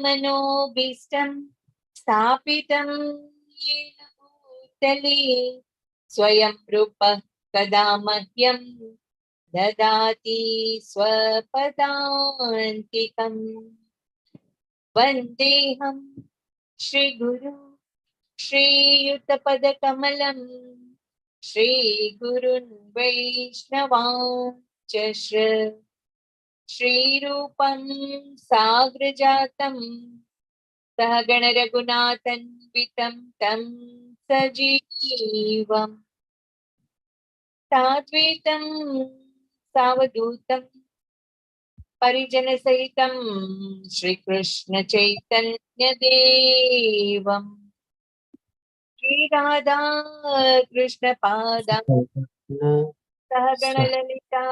मनोभीष्टं स्थापितं येन भूतले स्वयं रूपः कदा मह्यं ददाति स्वपदान्तिकम्। वन्देऽहं श्रीगुरु श्रीयुतपदकमलं श्रीगुरुन् वैष्णवांश्च श्रीरूपं साग्रजातं सहगण रघुनाथन्वितं तं सजीवम् साद्वैतं सावधूतं परिजन सहितं श्रीकृष्ण चैतन्य देवं श्रीराधा कृष्ण पादा सहगण ललिता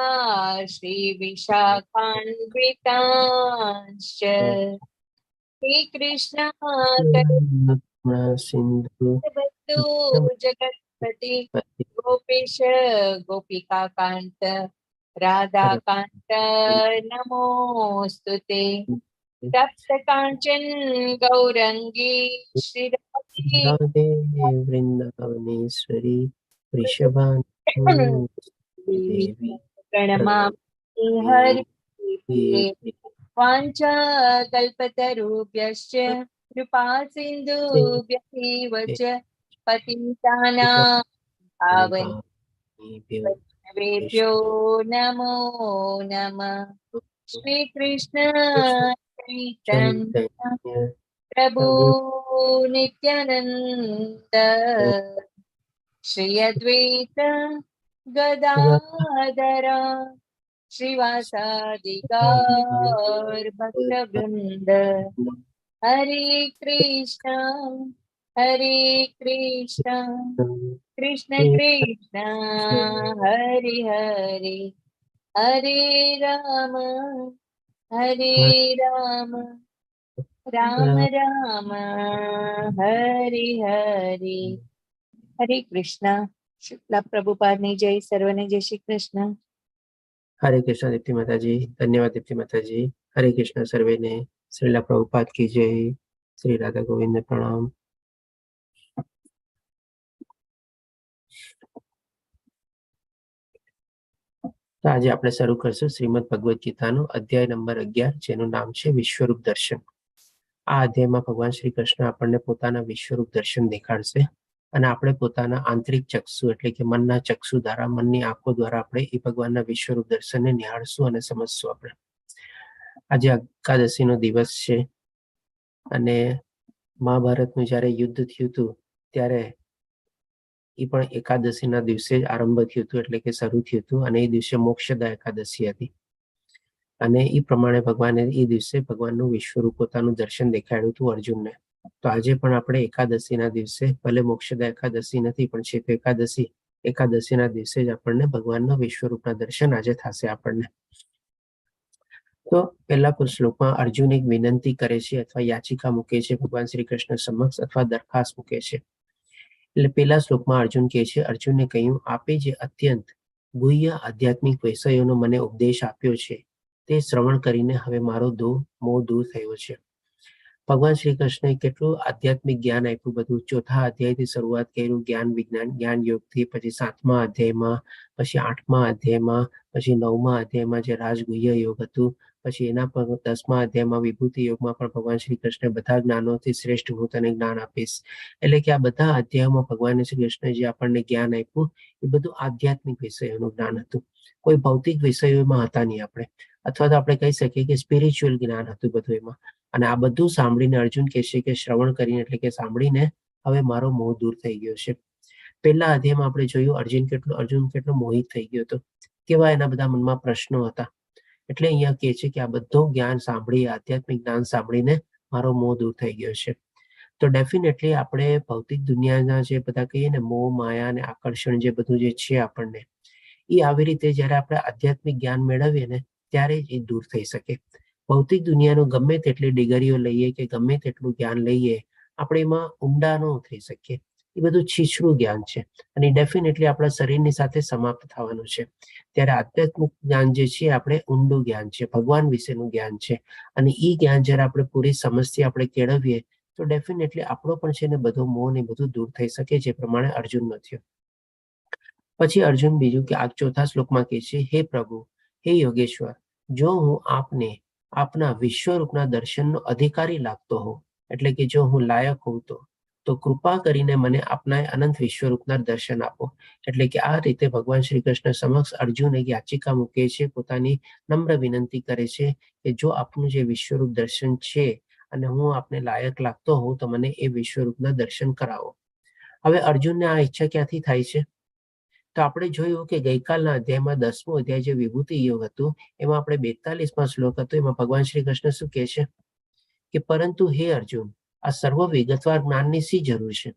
श्रीविशाखान्वितांश्च श्रीकृष्ण सिंधु बन्धु जगत्पति गोपेश गोपिका कांत राधाकांत नमोस्तुते तप्त कांचन गौरंगी श्रीराधे राधे वृंदावनेश्वरी वृषभानुसुते देवी प्रणमामि हरिप्रिये वाञ्छाकल्पतरुभ्यश्च कृपा सिन्धुभ्यैव च पतितानां पावनेभ्यो नमो नमः। श्रीकृष्ण चैतन्य प्रभु नित्यानंद श्री अद्वैत गदाधर श्रीवासादि गौर भक्तवृंद हरे कृष्ण कृष्ण कृष्ण हरे हरे हरे राम राम राम हरे हरे। हरे कृष्ण। शुक्ला प्रभुपाद ने जय, सर्वने जय श्री कृष्ण। हरे कृष्ण दीप्ति माता जी। धन्यवाद दीप्ति माता जी। हरे कृष्ण सर्वे ने। श्रीला प्रभुपाद की जय। श्री राधा गोविंद प्रणाम। તો આજે આપણે શરૂ કરશું શ્રીમદ ભગવદ ગીતાનું અધ્યાય નંબર 11 જેનું નામ છે વિશ્વરૂપ દર્શન. આ અધ્યાયમાં ભગવાન શ્રી કૃષ્ણ આપણને પોતાના વિશ્વરૂપ દર્શન દેખાડશે અને આપણે પોતાના આંતરિક ચક્ષુ એટલે કે મનના ચક્ષુ દ્વારા, મનની આંખો દ્વારા આપણે એ ભગવાનના વિશ્વરૂપ દર્શનને નિહાળશું અને સમજશું. આપણે આજે એકાદશીનો દિવસ છે અને મહાભારતનું જ્યારે યુદ્ધ થયું હતું ત્યારે એ પણ એકાદશીના દિવસે જ આરંભ થયું હતું, એટલે કે શરૂ થયું હતું, અને એ દિવસે મોક્ષદા એકાદશી હતી. અને એ પ્રમાણે ભગવાને એ દિવસે ભગવાનનું વિશ્વરૂપ પોતાનું દર્શન દેખાડ્યું હતું અર્જુનને. તો આજે પણ આપણે એકાદશીના દિવસે, ભલે મોક્ષદા એકાદશી નથી પણ છે તો એકાદશીના દિવસે જ આપણને ભગવાનના વિશ્વરૂપના દર્શન આજે થશે આપણને. તો પહેલા શ્લોકમાં અર્જુન એક વિનંતી કરે છે અથવા યાચિકા મૂકે છે ભગવાન શ્રી કૃષ્ણ સમક્ષ, અથવા દરખાસ્ત મૂકે છે. એટલે પહેલા શ્લોકમાં અર્જુન કહે છે, અર્જુનને કહ્યું, આપે જે અત્યંત ગુહ્ય આધ્યાત્મિક વિષયોનો મને ઉપદેશ આપ્યો છે તે શ્રવણ કરીને હવે મારો મોહ દૂર થયો છે. ભગવાન શ્રી કૃષ્ણએ કેટલું આધ્યાત્મિક જ્ઞાન આપ્યું બધું. ચોથા અધ્યાયથી શરૂઆત કર્યું જ્ઞાન વિજ્ઞાન, જ્ઞાન યોગથી, પછી 7મા અધ્યાયમાં, પછી 8મા અધ્યાયમાં, પછી 9મા અધ્યાયમાં જે રાજગુહ્ય યોગ હતું, પછી એના પર 10મા અધ્યાયમાં વિભૂતિ યોગમાં પણ ભગવાન શ્રી કૃષ્ણ બધા જ્ઞાનોથી શ્રેષ્ઠ હું તને જ્ઞાન આપીશ. એટલે કે આ બધા અધ્યાયોમાં ભગવાન શ્રી કૃષ્ણ જે આપણને જ્ઞાન આપ્યું એ બધું આધ્યાત્મિક વિષયોનું જ્ઞાન હતું. કોઈ ભૌતિક વિષયોમાં હતા નહીં આપણે, અથવા તો આપણે કહી શકીએ કે સ્પિરિચ્યુઅલ જ્ઞાન હતું બધું એમાં. અને આ બધું સાંભળીને અર્જુન કહે છે કે શ્રવણ કરીને એટલે કે સાંભળીને હવે મારો મોહ દૂર થઈ ગયો છે. પહેલા અધ્યાયમાં આપણે જોયું અર્જુન કેટલો મોહિત થઈ ગયો હતો, કેવા એના બધા મનમાં પ્રશ્નો હતા. એટલે અહીંયા કહે છે કે આ બધું જ્ઞાન સાંભળી, આધ્યાત્મિક જ્ઞાન સાંભળીને મારો મોહ દૂર થઈ ગયો છે. તો ડેફિનેટલી આપણે ભૌતિક દુનિયાના જે બધા કહીએ ને મોહ, માયા અને આકર્ષણ જે બધું જે છે આપણને, એ આવી રીતે જયારે આપણે આધ્યાત્મિક જ્ઞાન મેળવીએ ને ત્યારે જ એ દૂર થઈ શકે. ભૌતિક દુનિયાનું ગમે તેટલી ડિગ્રીઓ લઈએ કે ગમે તેટલું જ્ઞાન લઈએ, આપણે એમાં ઊંડા ન થઈ શકીએ. એ બધું છીછરું જ્ઞાન છે અને ડેફિનેટલી આપણા શરીરની સાથે સમાપ્ત થવાનું છે. ત્યારે આધ્યાત્મિક જ્ઞાન જે છે આપણે ઊંડું જ્ઞાન છે, ભગવાન વિશેનું જ્ઞાન છે અને એ જ્ઞાન જ્યારે આપણે પૂરી સમજથી આપણે કેળવીએ તો ડેફિનેટલી આપણો પણ છે ને બધો મોહ ને બધું દૂર થઈ શકે, જે પ્રમાણે અર્જુનનો થયો. પછી અર્જુન બીજું કે આ ચોથા શ્લોકમાં કહે છે, હે પ્રભુ, હે યોગેશ્વર, જો હું આપને આપના વિશ્વરૂપના દર્શનનો અધિકારી લાગતો હોઉં, એટલે કે જો હું લાયક હોઉં તો કૃપા કરીને મને આપના અનંત વિશ્વરૂપના દર્શન આપો. એટલે કે આ રીતે ભગવાન શ્રી કૃષ્ણ સમક્ષ અર્જુન એક યાચિકા મૂકે છે, પોતાની નમ્ર વિનંતી કરે છે કે જો આપનું જે વિશ્વરૂપ દર્શન છે અને હું આપને લાયક લાગતો હોઉં તો મને એ વિશ્વરૂપના દર્શન કરાવો. હવે અર્જુનને આ ઈચ્છા ક્યાંથી થાય છે? તો આપણે જોયું કે ગઈકાલના અધ્યાયમાં 10મો અધ્યાય જે વિભૂતિ યોગ હતું એમાં આપણે 42માં શ્લોક હતો, એમાં ભગવાન શ્રી કૃષ્ણ શું કહે છે કે પરંતુ હે અર્જુન, આ સર્વ વિગતવાર જ્ઞાનની શી જરૂર છે?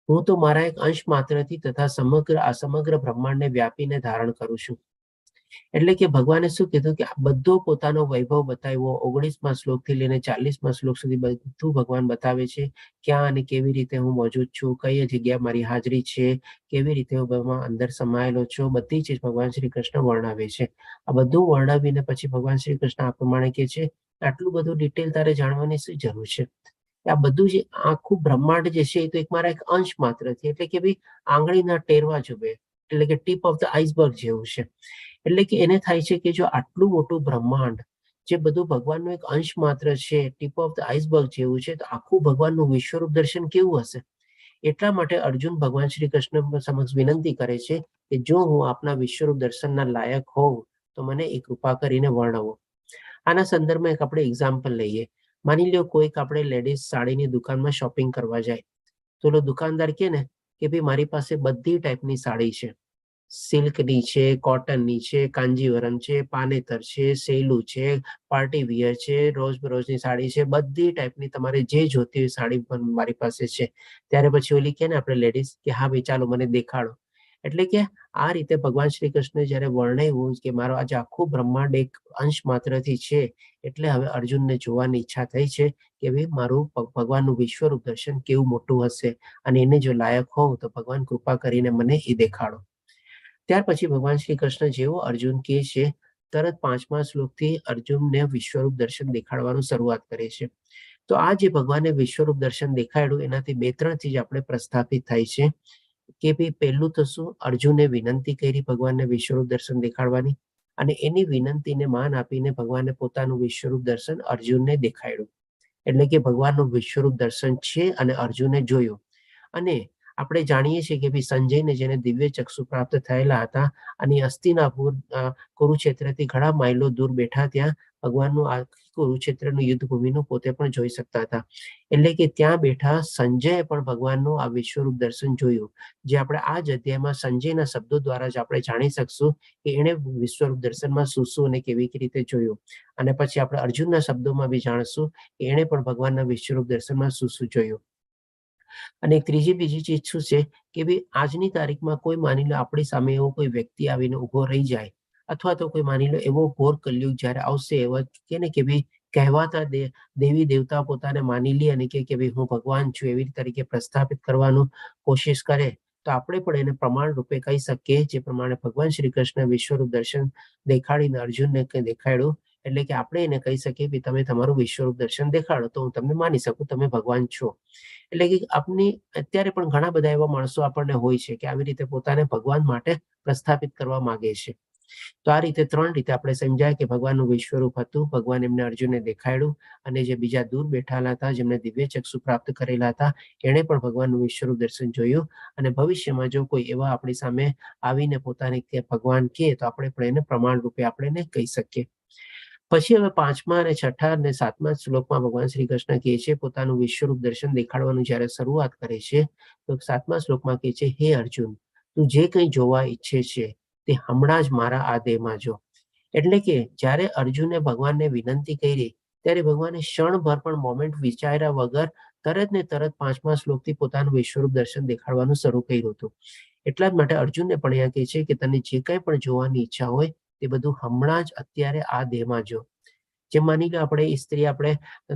હું તો મારા એક અંશ માત્રથી તથા સમગ્ર બ્રહ્માંડને વ્યાપીને ધારણ કરું છું. એટલે કે ભગવાને શું કીધું કે બધો પોતાનો વૈભવ બતાવ્યો. 19મા શ્લોકથી લઈને 40મા શ્લોક સુધી બધું ભગવાન બતાવે છે, ક્યાં અને કેવી રીતે હું મોજૂદ છું, કઈ જગ્યાએ મારી હાજરી છે, કેવી રીતે હું અંદર સમાયેલો છું, બધી ચીજ ભગવાન શ્રી કૃષ્ણ વર્ણવે છે. આ બધું વર્ણવીને પછી ભગવાન શ્રી કૃષ્ણ આ પ્રમાણે કહે છે, આટલું બધું ડિટેલ તારે જાણવાની શું જરૂર છે? આ બધું જે આખું બ્રહ્માંડ જે છે એ તો એક મારા એક અંશ માત્રથી, એટલે કે ભાઈ આંગળીના ટેરવા જોવે, એટલે કે ટીપ ઓફ ધ આઈસબર્ગ જેવું છે. એટલે કે એને થાય છે કે જો આટલું મોટું બ્રહ્માંડ જે બધું ભગવાનનું એક અંશ માત્ર છે, ટીપ ઓફ ધ આઈસબર્ગ જેવું છે, તો આખું ભગવાનનું વિશ્વરૂપ દર્શન કેવું હશે? એટલા માટે અર્જુન ભગવાન શ્રી કૃષ્ણ સમક્ષ વિનંતી કરે છે કે જો હું આપના વિશ્વરૂપ દર્શનના લાયક હોઉં તો મને એ કૃપા કરીને વર્ણવો. આના સંદર્ભમાં એક આપણે એક્ઝામ્પલ લઈએ. માની લો કોઈક આપણે લેડીઝ સાડીની દુકાનમાં શોપિંગ કરવા જાય તો દુકાનદાર કહે ને કે ભાઈ મારી પાસે બધી ટાઈપની સાડી છે, સિલ્કની છે, કોટનની છે, કાંજીવરમ છે, પાનેતર છે, સેલું છે, પાર્ટી વિયર છે, રોજ બરોજની સાડી છે, બધી ટાઈપની તમારે જે જોતી હોય સાડી પણ મારી પાસે છે. ત્યારે પછી ઓલી કે ને આપણે લેડીઝ કે હા ભાઈ ચાલો મને દેખાડો. એટલે કે આ રીતે ભગવાન શ્રી કૃષ્ણ જયારે વર્ણવ્યું કે મારો આજે આખું બ્રહ્માંડ એક અંશ માત્રથી છે, એટલે હવે અર્જુનને જોવાની ઈચ્છા થઈ છે કે ભાઈ મારું ભગવાનનું વિશ્વરૂપ દર્શન કેવું મોટું હશે અને એને જો લાયક હોઉં તો ભગવાન કૃપા કરીને મને એ દેખાડો. ત્યાર પછી ભગવાન શ્રી કૃષ્ણ જેવો અર્જુન કહે છે, તરત 5મા શ્લોકથી અર્જુનને વિશ્વરૂપ દર્શન દેખાડવાનું શરૂઆત કરે છે. તો આ જે ભગવાને વિશ્વરૂપ દર્શન દેખાડ્યું એનાથી 2-3 ચીજ આપણે પ્રસ્થાપિત થાય છે કે ભાઈ પહેલું તો શું, અર્જુને વિનંતી કરી ભગવાનને વિશ્વરૂપ દર્શન દેખાડવાની અને એની વિનંતીને માન આપીને ભગવાને પોતાનું વિશ્વરૂપ દર્શન અર્જુનને દેખાડ્યું. એટલે કે ભગવાનનું વિશ્વરૂપ દર્શન છે અને અર્જુને જોયું. અને આપણે જાણીએ છીએ કે ભાઈ સંજયને જેને દિવ્ય ચક્ષુ પ્રાપ્ત થયેલા હતા અને હસ્તિનાપુર કુરુક્ષેત્રથી ઘણા માઇલો દૂર બેઠા ત્યાં ભગવાનનું આ કુરુક્ષેત્રનું યુદ્ધ ભૂમિનું પોતે પણ જોઈ શકતા હતા. એટલે કે ત્યાં બેઠા સંજયે પણ ભગવાનનું આ વિશ્વરૂપ દર્શન જોયું, જે આપણે આ જ અધ્યાયમાં સંજયના શબ્દો દ્વારા જ આપણે જાણી શકશું કે એણે વિશ્વરૂપ દર્શનમાં શું અને કેવી રીતે જોયું. અને પછી આપણે અર્જુનના શબ્દોમાં બી જાણશું કે એણે પણ ભગવાનના વિશ્વરૂપ દર્શનમાં શું જોયું. અને બીજી ચીજ શું છે કે ભાઈ આજની તારીખમાં કોઈ માની લો આપણી સામે એવો કોઈ વ્યક્તિ આવીને ઉભો રહી જાય, અથવા તો કોઈ માની લો એવો ઘોર કલયુગ જયારે આવશે, એવા કે ને કે ભાઈ કહેવાતા દેવી દેવતા પોતાને માની લે અને કે ભાઈ હું ભગવાન છું એવી તરીકે પ્રસ્થાપિત કરવાનું કોશિશ કરે, તો આપણે પણ એને પ્રમાણ રૂપે કહી શકીએ, જે પ્રમાણે ભગવાન શ્રી કૃષ્ણ વિશ્વરૂપ દર્શન દેખાડીને અર્જુનને દેખાડ્યું. એટલે કે આપણે એને કહી શકીએ કે તમે તમારું વિશ્વરૂપ દર્શન દેખાડો તો હું તમને માની શકું તમે ભગવાન છો. એટલે કે આપની અત્યારે પણ ઘણા બધા એવા માણસો આપણને હોય છે કે આવી રીતે પોતાને ભગવાન માટે પ્રસ્થાપિત કરવા માંગે છે. તો આ રીતે 3 રીતે આપણે સમજાય કે ભગવાનનું વિશ્વરૂપ હતું, ભગવાન એમને અર્જુનને દેખાડ્યું અને જે બીજા દૂર બેઠેલા હતા જેમને દિવ્ય ચક્ષુ પ્રાપ્ત કરેલા હતા એણે પણ ભગવાનનું વિશ્વરૂપ દર્શન જોયું. અને ભવિષ્યમાં જો કોઈ એવા આપણી સામે આવીને પોતાને કે ભગવાન કહે તો આપણે પણ એને પ્રમાણ રૂપે આપણે એને કહી શકીએ. પછી હવે 5મા અને 6ઠા અને 7મા શ્લોકમાં ભગવાન શ્રી કૃષ્ણ કહે છે, પોતાનું વિશ્વરૂપ દર્શન દેખાડવાનું જયારે શરૂઆત કરે છે તો 7મા શ્લોકમાં કહે છે, હે અર્જુન, તું જે કંઈ જોવા ઈચ્છે છે તે હમણાં જ મારા આ દેહમાં જો. એટલે કે જ્યારે અર્જુને ભગવાનને વિનંતી કરી ત્યારે ભગવાને ક્ષણભર પણ મોમેન્ટ વિચાર્યા વગર તરત ને તરત 5મા શ્લોકથી પોતાનું વિશ્વરૂપ દર્શન દેખાડવાનું શરૂ કર્યું હતું. એટલા જ માટે અર્જુનને પણ અહીંયા કહે છે કે તને જે કંઈ પણ જોવાની ઈચ્છા હોય તે બધું હમણાં જ અત્યારે આ દેહમાં જો. જેમ માની લો આપણે સ્ત્રી આપણે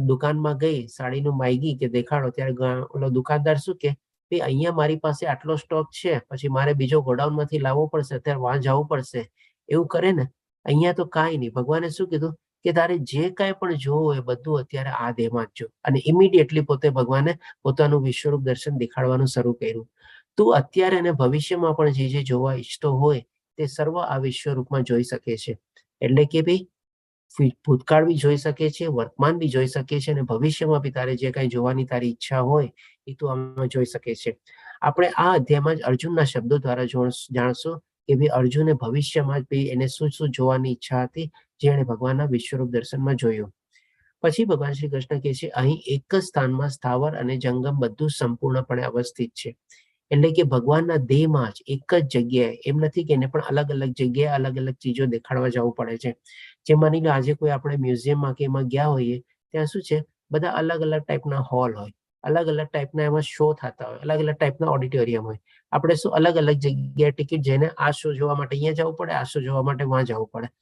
દુકાનમાં ગઈ, સાડીનું માગી કે દેખાડો, ત્યારે ઓલો દુકાનદાર શું કે ભાઈ અહીંયા મારી પાસે આટલો સ્ટોક છે, પછી મારે બીજો ગોડાઉન માંથી લાવવો પડશે, અત્યારે વાં જવું પડશે, એવું કરે ને. અહીંયા તો કાંઈ નહીં. ભગવાને શું કીધું કે તારે જે કાંઈ પણ જોવું એ બધું અત્યારે આ દેહમાં જ જો. અને ઇમિડિયેટલી પોતે ભગવાને પોતાનું વિશ્વરૂપ દર્શન દેખાડવાનું શરૂ કર્યું. તું અત્યારે અને ભવિષ્યમાં પણ જે જે જોવા ઈચ્છતો હોય તે સર્વ આ વિશ્વરૂપમાં જોઈ શકે છે. એટલે કે ભાઈ ભૂતકાળ બી જોઈ શકે છે, વર્તમાન બી જોઈ શકે છે, અને ભવિષ્યમાં બી તારે જે કાંઈ જોવાની તારી ઈચ્છા હોય એ તું આમાં જોઈ શકે છે. આપણે આ અધ્યાયમાં જ અર્જુનના શબ્દો દ્વારા જાણશું કે ભાઈ અર્જુને ભવિષ્યમાં જ ભાઈ એને શું શું જોવાની ઈચ્છા હતી, જે એણે ભગવાનના વિશ્વરૂપ દર્શનમાં જોયું. પછી ભગવાન શ્રી કૃષ્ણ કહે છે અહીં એક જ સ્થાનમાં સ્થાવર અને જંગમ બધું સંપૂર્ણપણે અવસ્થિત છે. એટલે કે ભગવાનના દેહમાં જ એક જ જગ્યાએ, એમ નથી કે એને પણ અલગ અલગ જગ્યાએ અલગ અલગ ચીજો દેખાડવા જવું પડે છે. જે માની લો આજે કોઈ આપણે મ્યુઝિયમમાં કે એમાં ગયા હોઈએ, ત્યાં શું છે બધા અલગ અલગ ટાઈપના હોલ હોય, અલગ અલગ ટાઈપના એમાં શો થતા હોય, અલગ અલગ ટાઈપના ઓડિટોરિયમ હોય. આપણે શું અલગ અલગ જગ્યાએ ટિકિટ જઈને આ શો જોવા માટે અહીંયા જવું પડે, આ શો જોવા માટે વાં જવું પડે.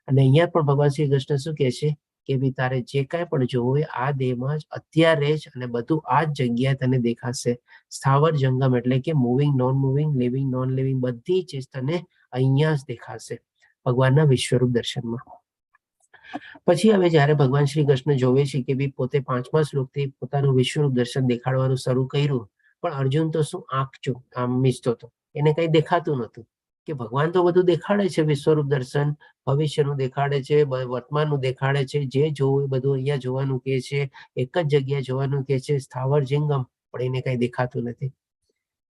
અને અહીંયા પણ ભગવાન શ્રી કૃષ્ણ શું કહે છે કે ભાઈ તારે જે કાંઈ પણ જોવું હોય આ દેહમાં જ અત્યારે જ, અને બધું આ જ જગ્યાએ તને દેખાશે. સ્થાવર જંગમ એટલે કે moving, non moving, living, non living બધી ચીજ તને અહીંયા જ દેખાશે ભગવાનના વિશ્વરૂપ દર્શનમાં. પછી હવે જ્યારે ભગવાન શ્રી કૃષ્ણ જોવે છે કે ભાઈ પોતે 5મા શ્લોકથી પોતાનું વિશ્વરૂપ દર્શન દેખાડવાનું શરૂ કર્યું, પણ અર્જુન તો શું આંખ આમ મીચતો હતો, એને કઈ દેખાતું નહોતું. કે ભગવાન તો બધું દેખાડે છે, વિશ્વરૂપ દર્શન ભવિષ્યનું દેખાડે છે, વર્તમાનનું દેખાડે છે, જે જોવું એ બધું અહીંયા જોવાનું કહે છે, એક જ જગ્યાએ જોવાનું કહે છે, સ્થાવર જંગમ, પણ એને કઈ દેખાતું નથી.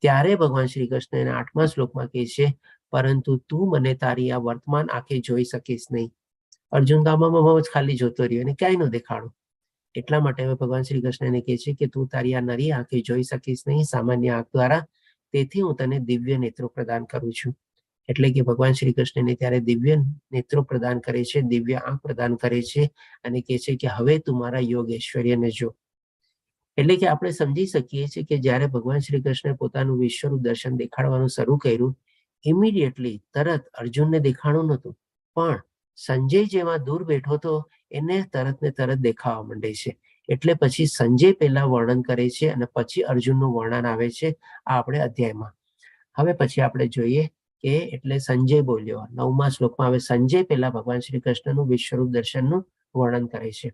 ત્યારે ભગવાન શ્રી કૃષ્ણ એના 8મા શ્લોકમાં કહે છે પરંતુ તું મને તારી આ વર્તમાન આંખે જોઈ શકીશ નહીં. અર્જુન તો આમાં જ ખાલી જોતો રહ્યો, એને ક્યાંય ન દેખાડો. એટલા માટે હવે ભગવાન શ્રી કૃષ્ણ એને કહે છે કે તું તારી આ નરી આંખે જોઈ શકીશ નહીં સામાન્ય આંખ દ્વારા, તેથી હું તને દિવ્ય નેત્રો પ્રદાન કરું છું. એટલે કે ભગવાન શ્રી કૃષ્ણને ત્યારે દિવ્ય નેત્રો પ્રદાન કરે છે, દિવ્ય આંખ પ્રદાન કરે છે, અને કહે છે કે હવે તું મારા યોગ ઐશ્વર્યને જો. એટલે કે આપણે સમજી શકીએ છીએ કે જ્યારે ભગવાન શ્રી કૃષ્ણે પોતાનું વિશ્વરૂપ દર્શન દેખાડવાનું શરૂ કર્યું, ઇમિડિયેટલી તરત અર્જુનને દેખાણું નહોતું, પણ સંજય જેમાં દૂર બેઠો હતો એને તરત ને તરત દેખાવા માંડે છે. એટલે પછી સંજય પહેલા વર્ણન કરે છે અને પછી અર્જુનનું વર્ણન આવે છે આ આપણે અધ્યાયમાં. હવે પછી આપણે જોઈએ કે એટલે સંજય બોલ્યો 9મા શ્લોકમાં. હવે સંજય પહેલા ભગવાન શ્રી કૃષ્ણનું વિશ્વરૂપ દર્શનનું વર્ણન કરે છે.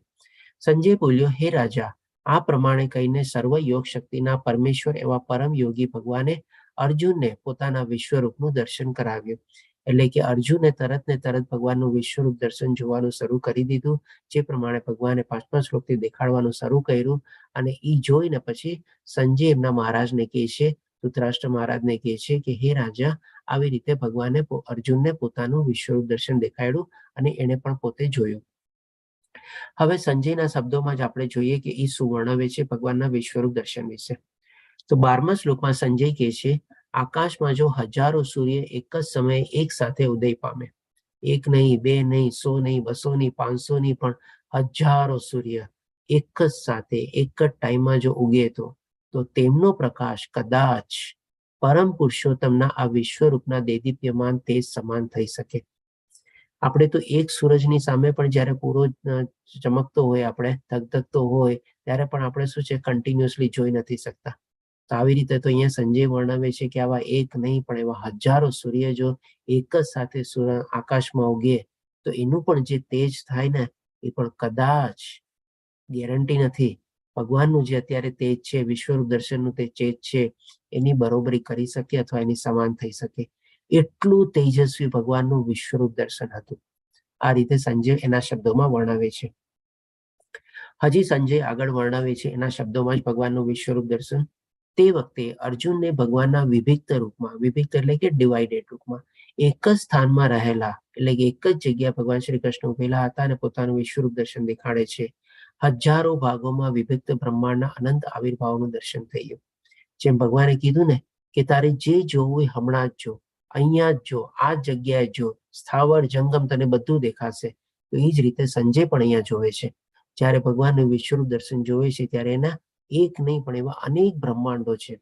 સંજય બોલ્યો, હે રાજા, આ પ્રમાણે કહીને સર્વ યોગ શક્તિના પરમેશ્વર એવા પરમ યોગી ભગવાને અર્જુનને પોતાના વિશ્વરૂપનું દર્શન કરાવ્યું. એટલે કે અર્જુને તરત ને તરત ભગવાનનું વિશ્વરૂપ દર્શન જોવાનું શરૂ કરી દીધું, જે પ્રમાણે ભગવાને 5મા શ્લોકથી દેખાડવાનું શરૂ કર્યું. અને એ જોઈને પછી સંજય એમના મહારાજને કહે છે, ધૃતરાષ્ટ્ર મહારાજને કહે છે કે હે રાજા, આવી રીતે ભગવાને અર્જુનને પોતાનું વિશ્વરૂપ દર્શન દેખાડ્યું અને એને પણ પોતે જોયું. હવે સંજયના શબ્દોમાં જ આપણે જોઈએ કે એ શું વર્ણવે છે ભગવાનના વિશ્વરૂપ દર્શન વિશે. તો 12મા શ્લોકમાં સંજય કહે છે, આકાશમાં જો હજારો સૂર્ય એક જ સમયે એક સાથે ઉદય પામે, એક નહીં, બે નહીં, 100 નહીં, 200 નહીં, 500 નહીં, પણ હજારો સૂર્ય એક જ સાથે એક જ ટાઈમમાં જો ઉગે તો તેમનો પ્રકાશ કદાચ પરમ પુરુષોત્તમના આ વિશ્વરૂપના દેદીપ્યમાન તેજ સમાન થઈ શકે. આપણે તો એક સૂરજની સામે પણ જ્યારે પૂરો ચમકતો હોય, આપણે ધગધગતો હોય, ત્યારે પણ આપણે શું છે કન્ટિન્યુઅસલી જોઈ નથી શકતા. તો આવી રીતે તો અહીંયા સંજય વર્ણવે છે કે આવા એક નહીં પણ એવા હજારો સૂર્ય જો એક જ સાથે આકાશમાં ઉગે તો એનું પણ જે તેજ થાય ને એ પણ કદાચ, ગેરંટી નથી, ભગવાનનું જે અત્યારે તેજ છે, વિશ્વરૂપ દર્શનનું તે તેજ છે, એની બરોબરી કરી શકે અથવા એની સમાન થઈ શકે. એટલું તેજસ્વી ભગવાનનું વિશ્વરૂપ દર્શન હતું. આ રીતે સંજય એના શબ્દોમાં વર્ણવે છે. હજી સંજય આગળ વર્ણવે છે એના શબ્દોમાં જ ભગવાનનું વિશ્વરૂપ દર્શન. તે વખતે અર્જુનને ભગવાનના વિભિક્ત રૂપમાં, વિભિક્ત એટલે કે ડિવાઇડેડ રૂપમાં, એક જ સ્થાનમાં રહેલા, એટલે કે એક જ જગ્યા ભગવાન શ્રી કૃષ્ણ ઉભેલા હતા અને પોતાનું વિશ્વરૂપ દર્શન દેખાડે છે. હજારો ભાગોમાં વિભક્ત બ્રહ્માંડના અનંત આવિર્ભાવનું દર્શન થયું. જેમ ભગવાને કીધું ને કે તારે જે જોવું એ હમણાં જ જો, અહીંયા જ જો, આ જગ્યાએ જો, સ્થાવર જંગમ તને બધું દેખાશે. તો એ જ રીતે સંજય પણ અહીંયા જોવે છે. જ્યારે ભગવાનનું વિશ્વરૂપ દર્શન જોવે છે ત્યારે એના એક નહીં પણ એવા અનેક બ્રહ્માંડો છે.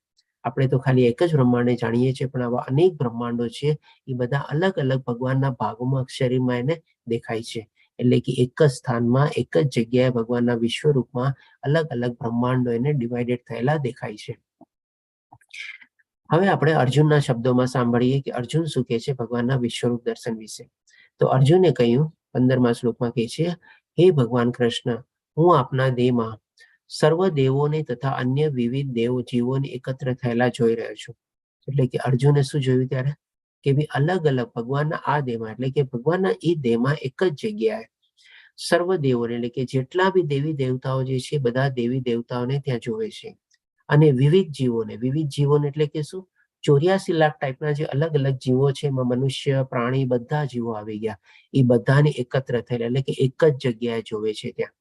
આપણે તો ખાલી એક જ બ્રહ્માંડને જાણીએ છીએ, પણ આવા અનેક બ્રહ્માંડો છે. એ બધા અલગ અલગ ભગવાનના ભાગોમાં શરીરમાં એને દેખાય છે. એટલે કે એક જ સ્થાનમાં એક જ જગ્યાએ ભગવાનના વિશ્વરૂપમાં અલગ અલગ બ્રહ્માંડો એને ડિવાઇડેડ થયેલા દેખાય છે. હવે આપણે અર્જુનના શબ્દોમાં સાંભળીએ કે અર્જુન શું કહે છે ભગવાનના વિશ્વરૂપ દર્શન વિશે. તો અર્જુને કહ્યું 15મા શ્લોકમાં કહે છે, હે ભગવાન કૃષ્ણ, હું આપના દેહમાં સર્વ દેવોને તથા અન્ય વિવિધ દેવ જીવોને એકત્ર થયેલા જોઈ રહ્યો છું. એટલે કે અર્જુને શું જોયું ત્યારે કે ભાઈ અલગ અલગ ભગવાનના આ દેહમાં એટલે કે ભગવાનના એ દેહમાં એક જ જગ્યાએ સર્વ દેવોને એટલે કે જેટલા બી દેવી દેવતાઓ જે છે બધા દેવી દેવતાઓને ત્યાં જોવે છે. અને વિવિધ જીવોને એટલે કે શું 84 લાખ ટાઈપના જે અલગ અલગ જીવો છે એમાં મનુષ્ય પ્રાણી બધા જીવો આવી ગયા એ બધાને એકત્ર થયેલા એટલે કે એક જ જગ્યાએ જોવે છે ત્યાં.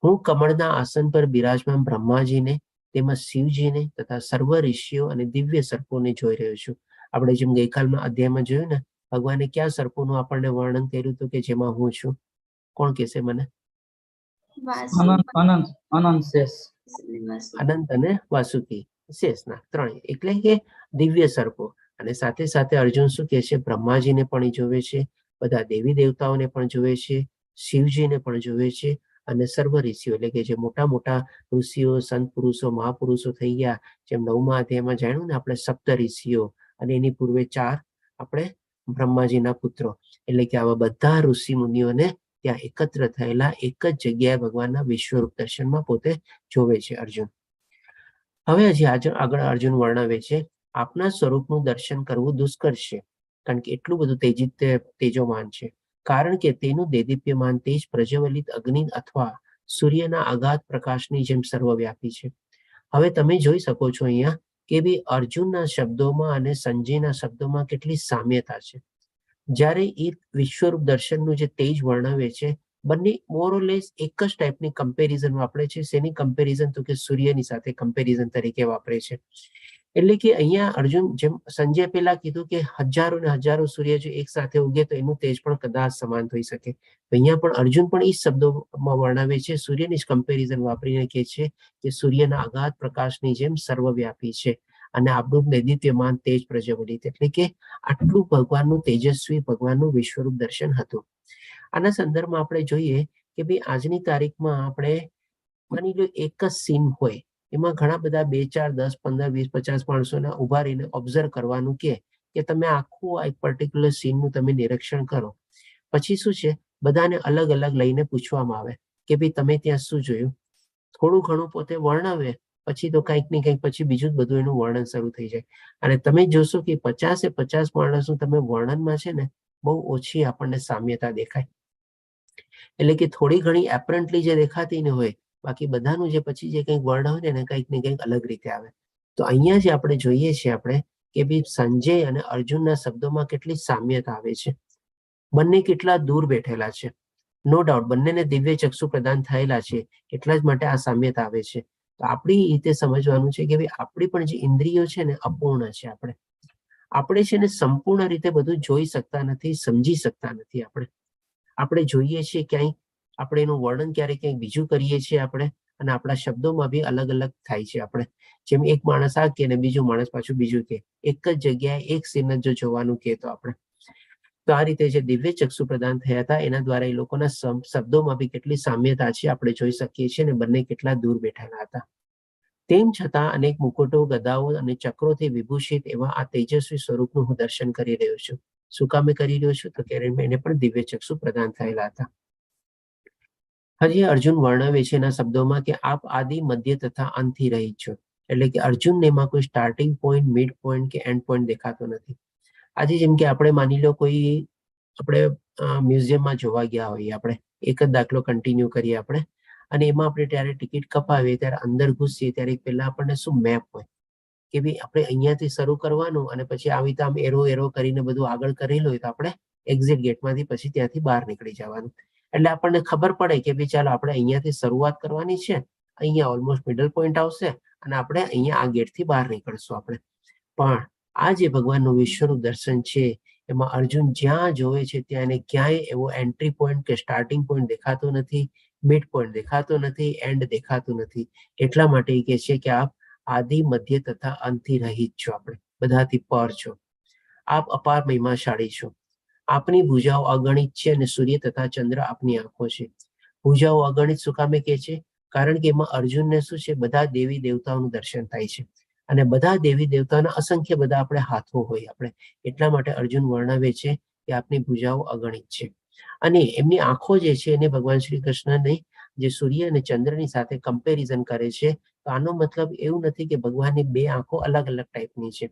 હું કમળના આસન પર બિરાજમાન બ્રહ્માજીને તેમજ શિવજીને તથા સર્વ ઋષિઓ અને દિવ્ય સર્પોને જોઈ રહ્યો છું. આપણે જેમ ગઈકાલમાં અધ્યાયમાં જોયું ને ભગવાને ક્યાં સર્પોનું આપણને વર્ણન કર્યું હતું કે જેમાં હું છું? કોણ કહેશે મને? અનંત અને વાસુકી શેષનાગ ત્રણેય એટલે કે દિવ્ય સર્પો. અને સાથે સાથે અર્જુન શું કહે છે બ્રહ્માજીને પણ જોવે છે, બધા દેવી દેવતાઓને પણ જોવે છે, શિવજીને પણ જોવે છે અને સર્વ ઋષિઓ એટલે કે જે મોટા મોટા ઋષિઓ સંત પુરુષો મહાપુરુષો થઈ ગયા જેમ 9મા અધ્યાયમાં જાણ્યું ને આપણે સપ્ત ઋષિઓ અને એની પૂર્વે 4 આપણે બ્રહ્માજીના પુત્રો એટલે કે આવા બધા ઋષિ મુનિઓને ત્યાં એકત્ર થયેલા એક જ જગ્યાએ ભગવાનના વિશ્વરૂપ દર્શનમાં પોતે જોવે છે અર્જુન. હવે હજી આગળ અર્જુન વર્ણવે છે આપના સ્વરૂપનું દર્શન કરવું દુષ્કર છે કારણ કે એટલું બધું તેજોમાન છે, કારણ કે તેનું દેદીપ્યમાન તેજ પ્રજ્વલિત અગ્નિ અથવા સૂર્યના અગાધ પ્રકાશની જેમ સર્વવ્યાપી છે. હવે તમે જોઈ શકો છો અહીંયા કે ભાઈ અર્જુનના શબ્દોમાં અને સંજયના શબ્દોમાં કેટલી સામ્યતા છે. જ્યારે એ વિશ્વરૂપ દર્શનનું જે તેજ વર્ણવે છે બંને મોરલેસ એક જ ટાઈપની કમ્પેરિઝન વાપરે છે. શેની કમ્પેરિઝન? તો કે સૂર્યની સાથે કમ્પેરિઝન તરીકે વાપરે છે. એટલે કે અહીંયા અર્જુન જેમ સંજય પહેલા કીધું કે હજારો ને હજારો સૂર્ય જો એક સાથે ઉગે તો એનું તેજ પણ કદાચ સમાન થઈ શકે. અહીંયા પણ અર્જુન પણ એ શબ્દોમાં વર્ણવે છે, સૂર્યની જ કમ્પેરિઝન વાપરીને કહે છે કે સૂર્યના અગાધ પ્રકાશની જેમ સર્વવ્યાપી છે અને આપણું દૈદિત્યમાન તેજ પ્રજ્વલિત એટલે કે આટલું ભગવાનનું તેજસ્વી ભગવાનનું વિશ્વરૂપ દર્શન હતું. આના સંદર્ભમાં આપણે જોઈએ કે ભાઈ આજની તારીખમાં આપણે માની લો એક જ સીન હોય એમાં ઘણા બધા 2 4 10 15 20 50 માણસોને ઉભા રહીને ઓબ્ઝર્વ કરવાનું કે તમે આખું આ એક પર્ટિક્યુલર સીનનું તમે નિરીક્ષણ કરો. પછી શું છે બધાને અલગ અલગ લઈને પૂછવામાં આવે કે ભાઈ તમે ત્યાં શું જોયું? થોડું ઘણું પોતે વર્ણવે પછી તો કંઈક ને કંઈક પછી બીજું જ બધું એનું વર્ણન શરૂ થઈ જાય. અને તમે જોશો કે 50 માણસનું તમે વર્ણનમાં છે ને બહુ ઓછી આપણને સામ્યતા દેખાય. એટલે કે થોડી ઘણી એપરન્ટલી જે દેખાતી ને હોય બાકી બધાનું જે પછી જે કંઈક વર્ણન હોય ને કંઈક ને કંઈક અલગ રીતે આવે. તો અહીંયા જે આપણે જોઈએ છીએ આપણે કે ભાઈ સંજય અને અર્જુનના શબ્દોમાં કેટલી સામ્યતા આવે છે. બંને કેટલા દૂર બેઠેલા છે. નો ડાઉટ બંનેને દિવ્ય ચક્ષુ પ્રદાન થયેલા છે એટલા જ માટે આ સામ્યતા આવે છે. તો આપણી રીતે સમજવાનું છે કે ભાઈ આપણી પણ જે ઇન્દ્રિયો છે ને અપૂર્ણ છે. આપણે છે ને સંપૂર્ણ રીતે બધું જોઈ શકતા નથી, સમજી શકતા નથી. આપણે જોઈએ છીએ ક્યાંય આપણે એનું વર્ણન ક્યારેક ક્યાંક બીજું કરીએ છીએ આપણે અને આપણા શબ્દોમાં બી અલગ અલગ થાય છે. આપણે જેમ એક માણસ આ કે ને બીજું માણસ પાછું બીજું કે એક જ જગ્યાએ એક સીન જો જોવાનું કે તો આપણે તો આ રીતે જે દિવ્ય ચક્ષુ પ્રદાન થયા હતા એના દ્વારા એ લોકોના શબ્દોમાં બી કેટલી સામ્યતા છે આપણે જોઈ શકીએ છીએ ને બંને કેટલા દૂર બેઠેલા હતા. તેમ છતાં અનેક મુકુટો ગદાઓ અને ચક્રોથી વિભૂષિત એવા આ તેજસ્વી સ્વરૂપનું હું દર્શન કરી રહ્યો છું. શું કામે કરી રહ્યો છું? તો કે એને પણ દિવ્ય ચક્ષુ પ્રદાન થયેલા હતા. હજી અર્જુન વર્ણવે છે એના શબ્દોમાં કે આપ આદિ મધ્ય તથા અંતથી રહિત છો. એટલે કે અર્જુનને એમાં કોઈ સ્ટાર્ટિંગ પોઈન્ટ, મિડ પોઈન્ટ કે એન્ડ પોઈન્ટ દેખાતો નથી. આજે જેમ કે આપણે માની લો કોઈ આપણે મ્યુઝિયમમાં જોવા ગયા હોઈએ, આપણે એક જ દાખલો કન્ટિન્યુ કરીએ આપણે અને એમાં આપણે ત્યારે ટિકિટ કપાવીએ ત્યારે અંદર ઘૂસીએ ત્યારે પહેલા આપણને શું મેપ હોય કે ભાઈ આપણે અહીંયાથી શરૂ કરવાનું અને પછી આવી રીતે આમ એરો કરીને બધું આગળ કરેલું હોય તો આપણે એક્ઝિટ ગેટમાંથી પછી ત્યાંથી બહાર નીકળી જવાનું. એટલે આપણને ખબર પડે કે ભાઈ ચાલો આપણે અહીંયાથી શરૂઆત કરવાની છે, અહીંયા ઓલમોસ્ટ મિડલ પોઈન્ટ આવશે અને આપણે અહીંયા આ ગેટથી બહાર નીકળશું આપણે. પણ આ જે ભગવાનનું વિશ્વરૂપ દર્શન છે એમાં અર્જુન જ્યાં જોવે છે ત્યાં એને ક્યાંય એવો એન્ટ્રી પોઈન્ટ કે સ્ટાર્ટિંગ પોઈન્ટ દેખાતો નથી, મિડ પોઈન્ટ દેખાતો નથી, એન્ડ દેખાતું નથી. એટલા માટે એ કહે છે કે આપ આદિ મધ્ય તથા અંતથી રહિત છો. આપણે બધાથી પર છો. આપ અપાર મહિમાશાળી છો. આપની ભુજાઓ અગણિત છે અને સૂર્ય તથા ચંદ્ર આપની આંખો છે. ભુજાઓ અગણિત શું કામે કહે છે? કારણ કે એમાં અર્જુનને શું છે બધા દેવી દેવતાઓનું દર્શન થાય છે અને બધા દેવી દેવતાના અસંખ્ય બધા આપણે હાથો હોય આપણે, એટલા માટે અર્જુન વર્ણવે છે કે આપની ભુજાઓ અગણિત છે. અને એમની આંખો જે છે એને ભગવાન શ્રી કૃષ્ણને જે સૂર્ય અને ચંદ્રની સાથે કમ્પેરિઝન કરે છે. તો આનો મતલબ એવું નથી કે ભગવાનની બે આંખો અલગ અલગ ટાઈપની છે.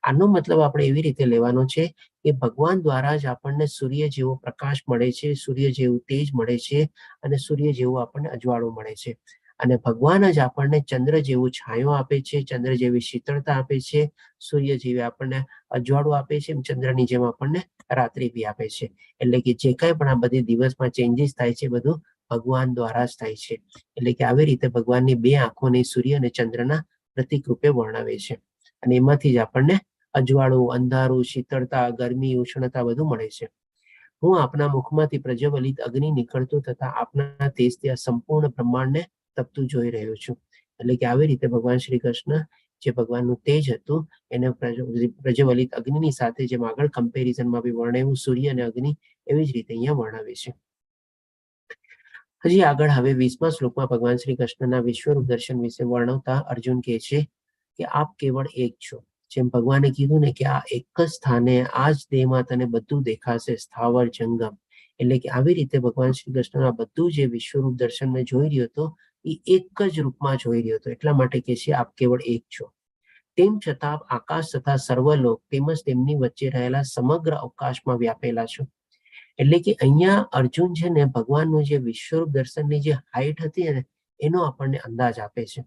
આનો મતલબ આપણે એવી રીતે લેવાનો છે કે ભગવાન દ્વારા જ આપણને સૂર્ય જેવો પ્રકાશ મળે છે, સૂર્ય જેવું તેજ મળે છે, અને સૂર્ય જેવું આપણને અજવાળું મળે છે. અને ભગવાન જ આપણને ચંદ્ર જેવું છાંયો આપે છે, ચંદ્ર જેવી શીતળતા આપે છે, સૂર્ય જેવી આપણને અજવાળું આપે છે, ચંદ્રની જેમ આપણને રાત્રિ બી આપે છે. એટલે કે જે કાંઈ પણ આ બધી દિવસમાં ચેન્જીસ થાય છે બધું ભગવાન દ્વારા જ થાય છે. એટલે કે આવી રીતે ભગવાનની બે આંખોને સૂર્ય અને ચંદ્રના પ્રતીક રૂપે વર્ણવે છે. અને એમાંથી જ આપણને અજવાળું, અંધારું, શીતળતા, ગરમી, ઉષ્ણતા બધું મળે છે. હું આપના મુખમાંથી પ્રજ્વલિત અગ્નિ નીકળતું તથા આપના તેજથી આ સંપૂર્ણ બ્રહ્માંડને તપતું જોઈ રહ્યો છું. એટલે કે આવી રીતે ભગવાન શ્રી કૃષ્ણ જે ભગવાનનું તેજ હતું એને પ્રજ્વલિત અગ્નિની સાથે જેમ આગળ કમ્પેરિઝનમાં બી વર્ણવ્યું સૂર્ય અને અગ્નિ, એવી જ રીતે અહીંયા વર્ણવે છે. હજી આગળ હવે 20મા શ્લોકમાં ભગવાન શ્રી કૃષ્ણના વિશ્વરૂપ દર્શન વિશે વર્ણવતા અર્જુન કહે છે કે આપ કેવળ એક છો. જેમ ભગવાને કીધું ને કે આ એક જ સ્થાને આ જ દેહમાં તને બધું દેખાશે, સ્થાવર જંગમ. એટલે કે આવી રીતે ભગવાન શ્રી કૃષ્ણના બધું જે વિશ્વરૂપ દર્શનને જોઈ રહ્યો હતો એ એક જ રૂપમાં જોઈ રહ્યો હતો. એટલા માટે કહે છે આપ કેવળ એક છો. તેમ છતાં આકાશ તથા સર્વલોક તેમજ તેમની વચ્ચે રહેલા સમગ્ર અવકાશમાં વ્યાપેલા છો. એટલે કે અહીંયા અર્જુન છે ને ભગવાનનું જે વિશ્વરૂપ દર્શનની જે હાઈટ હતી ને એનો આપણને અંદાજ આપે છે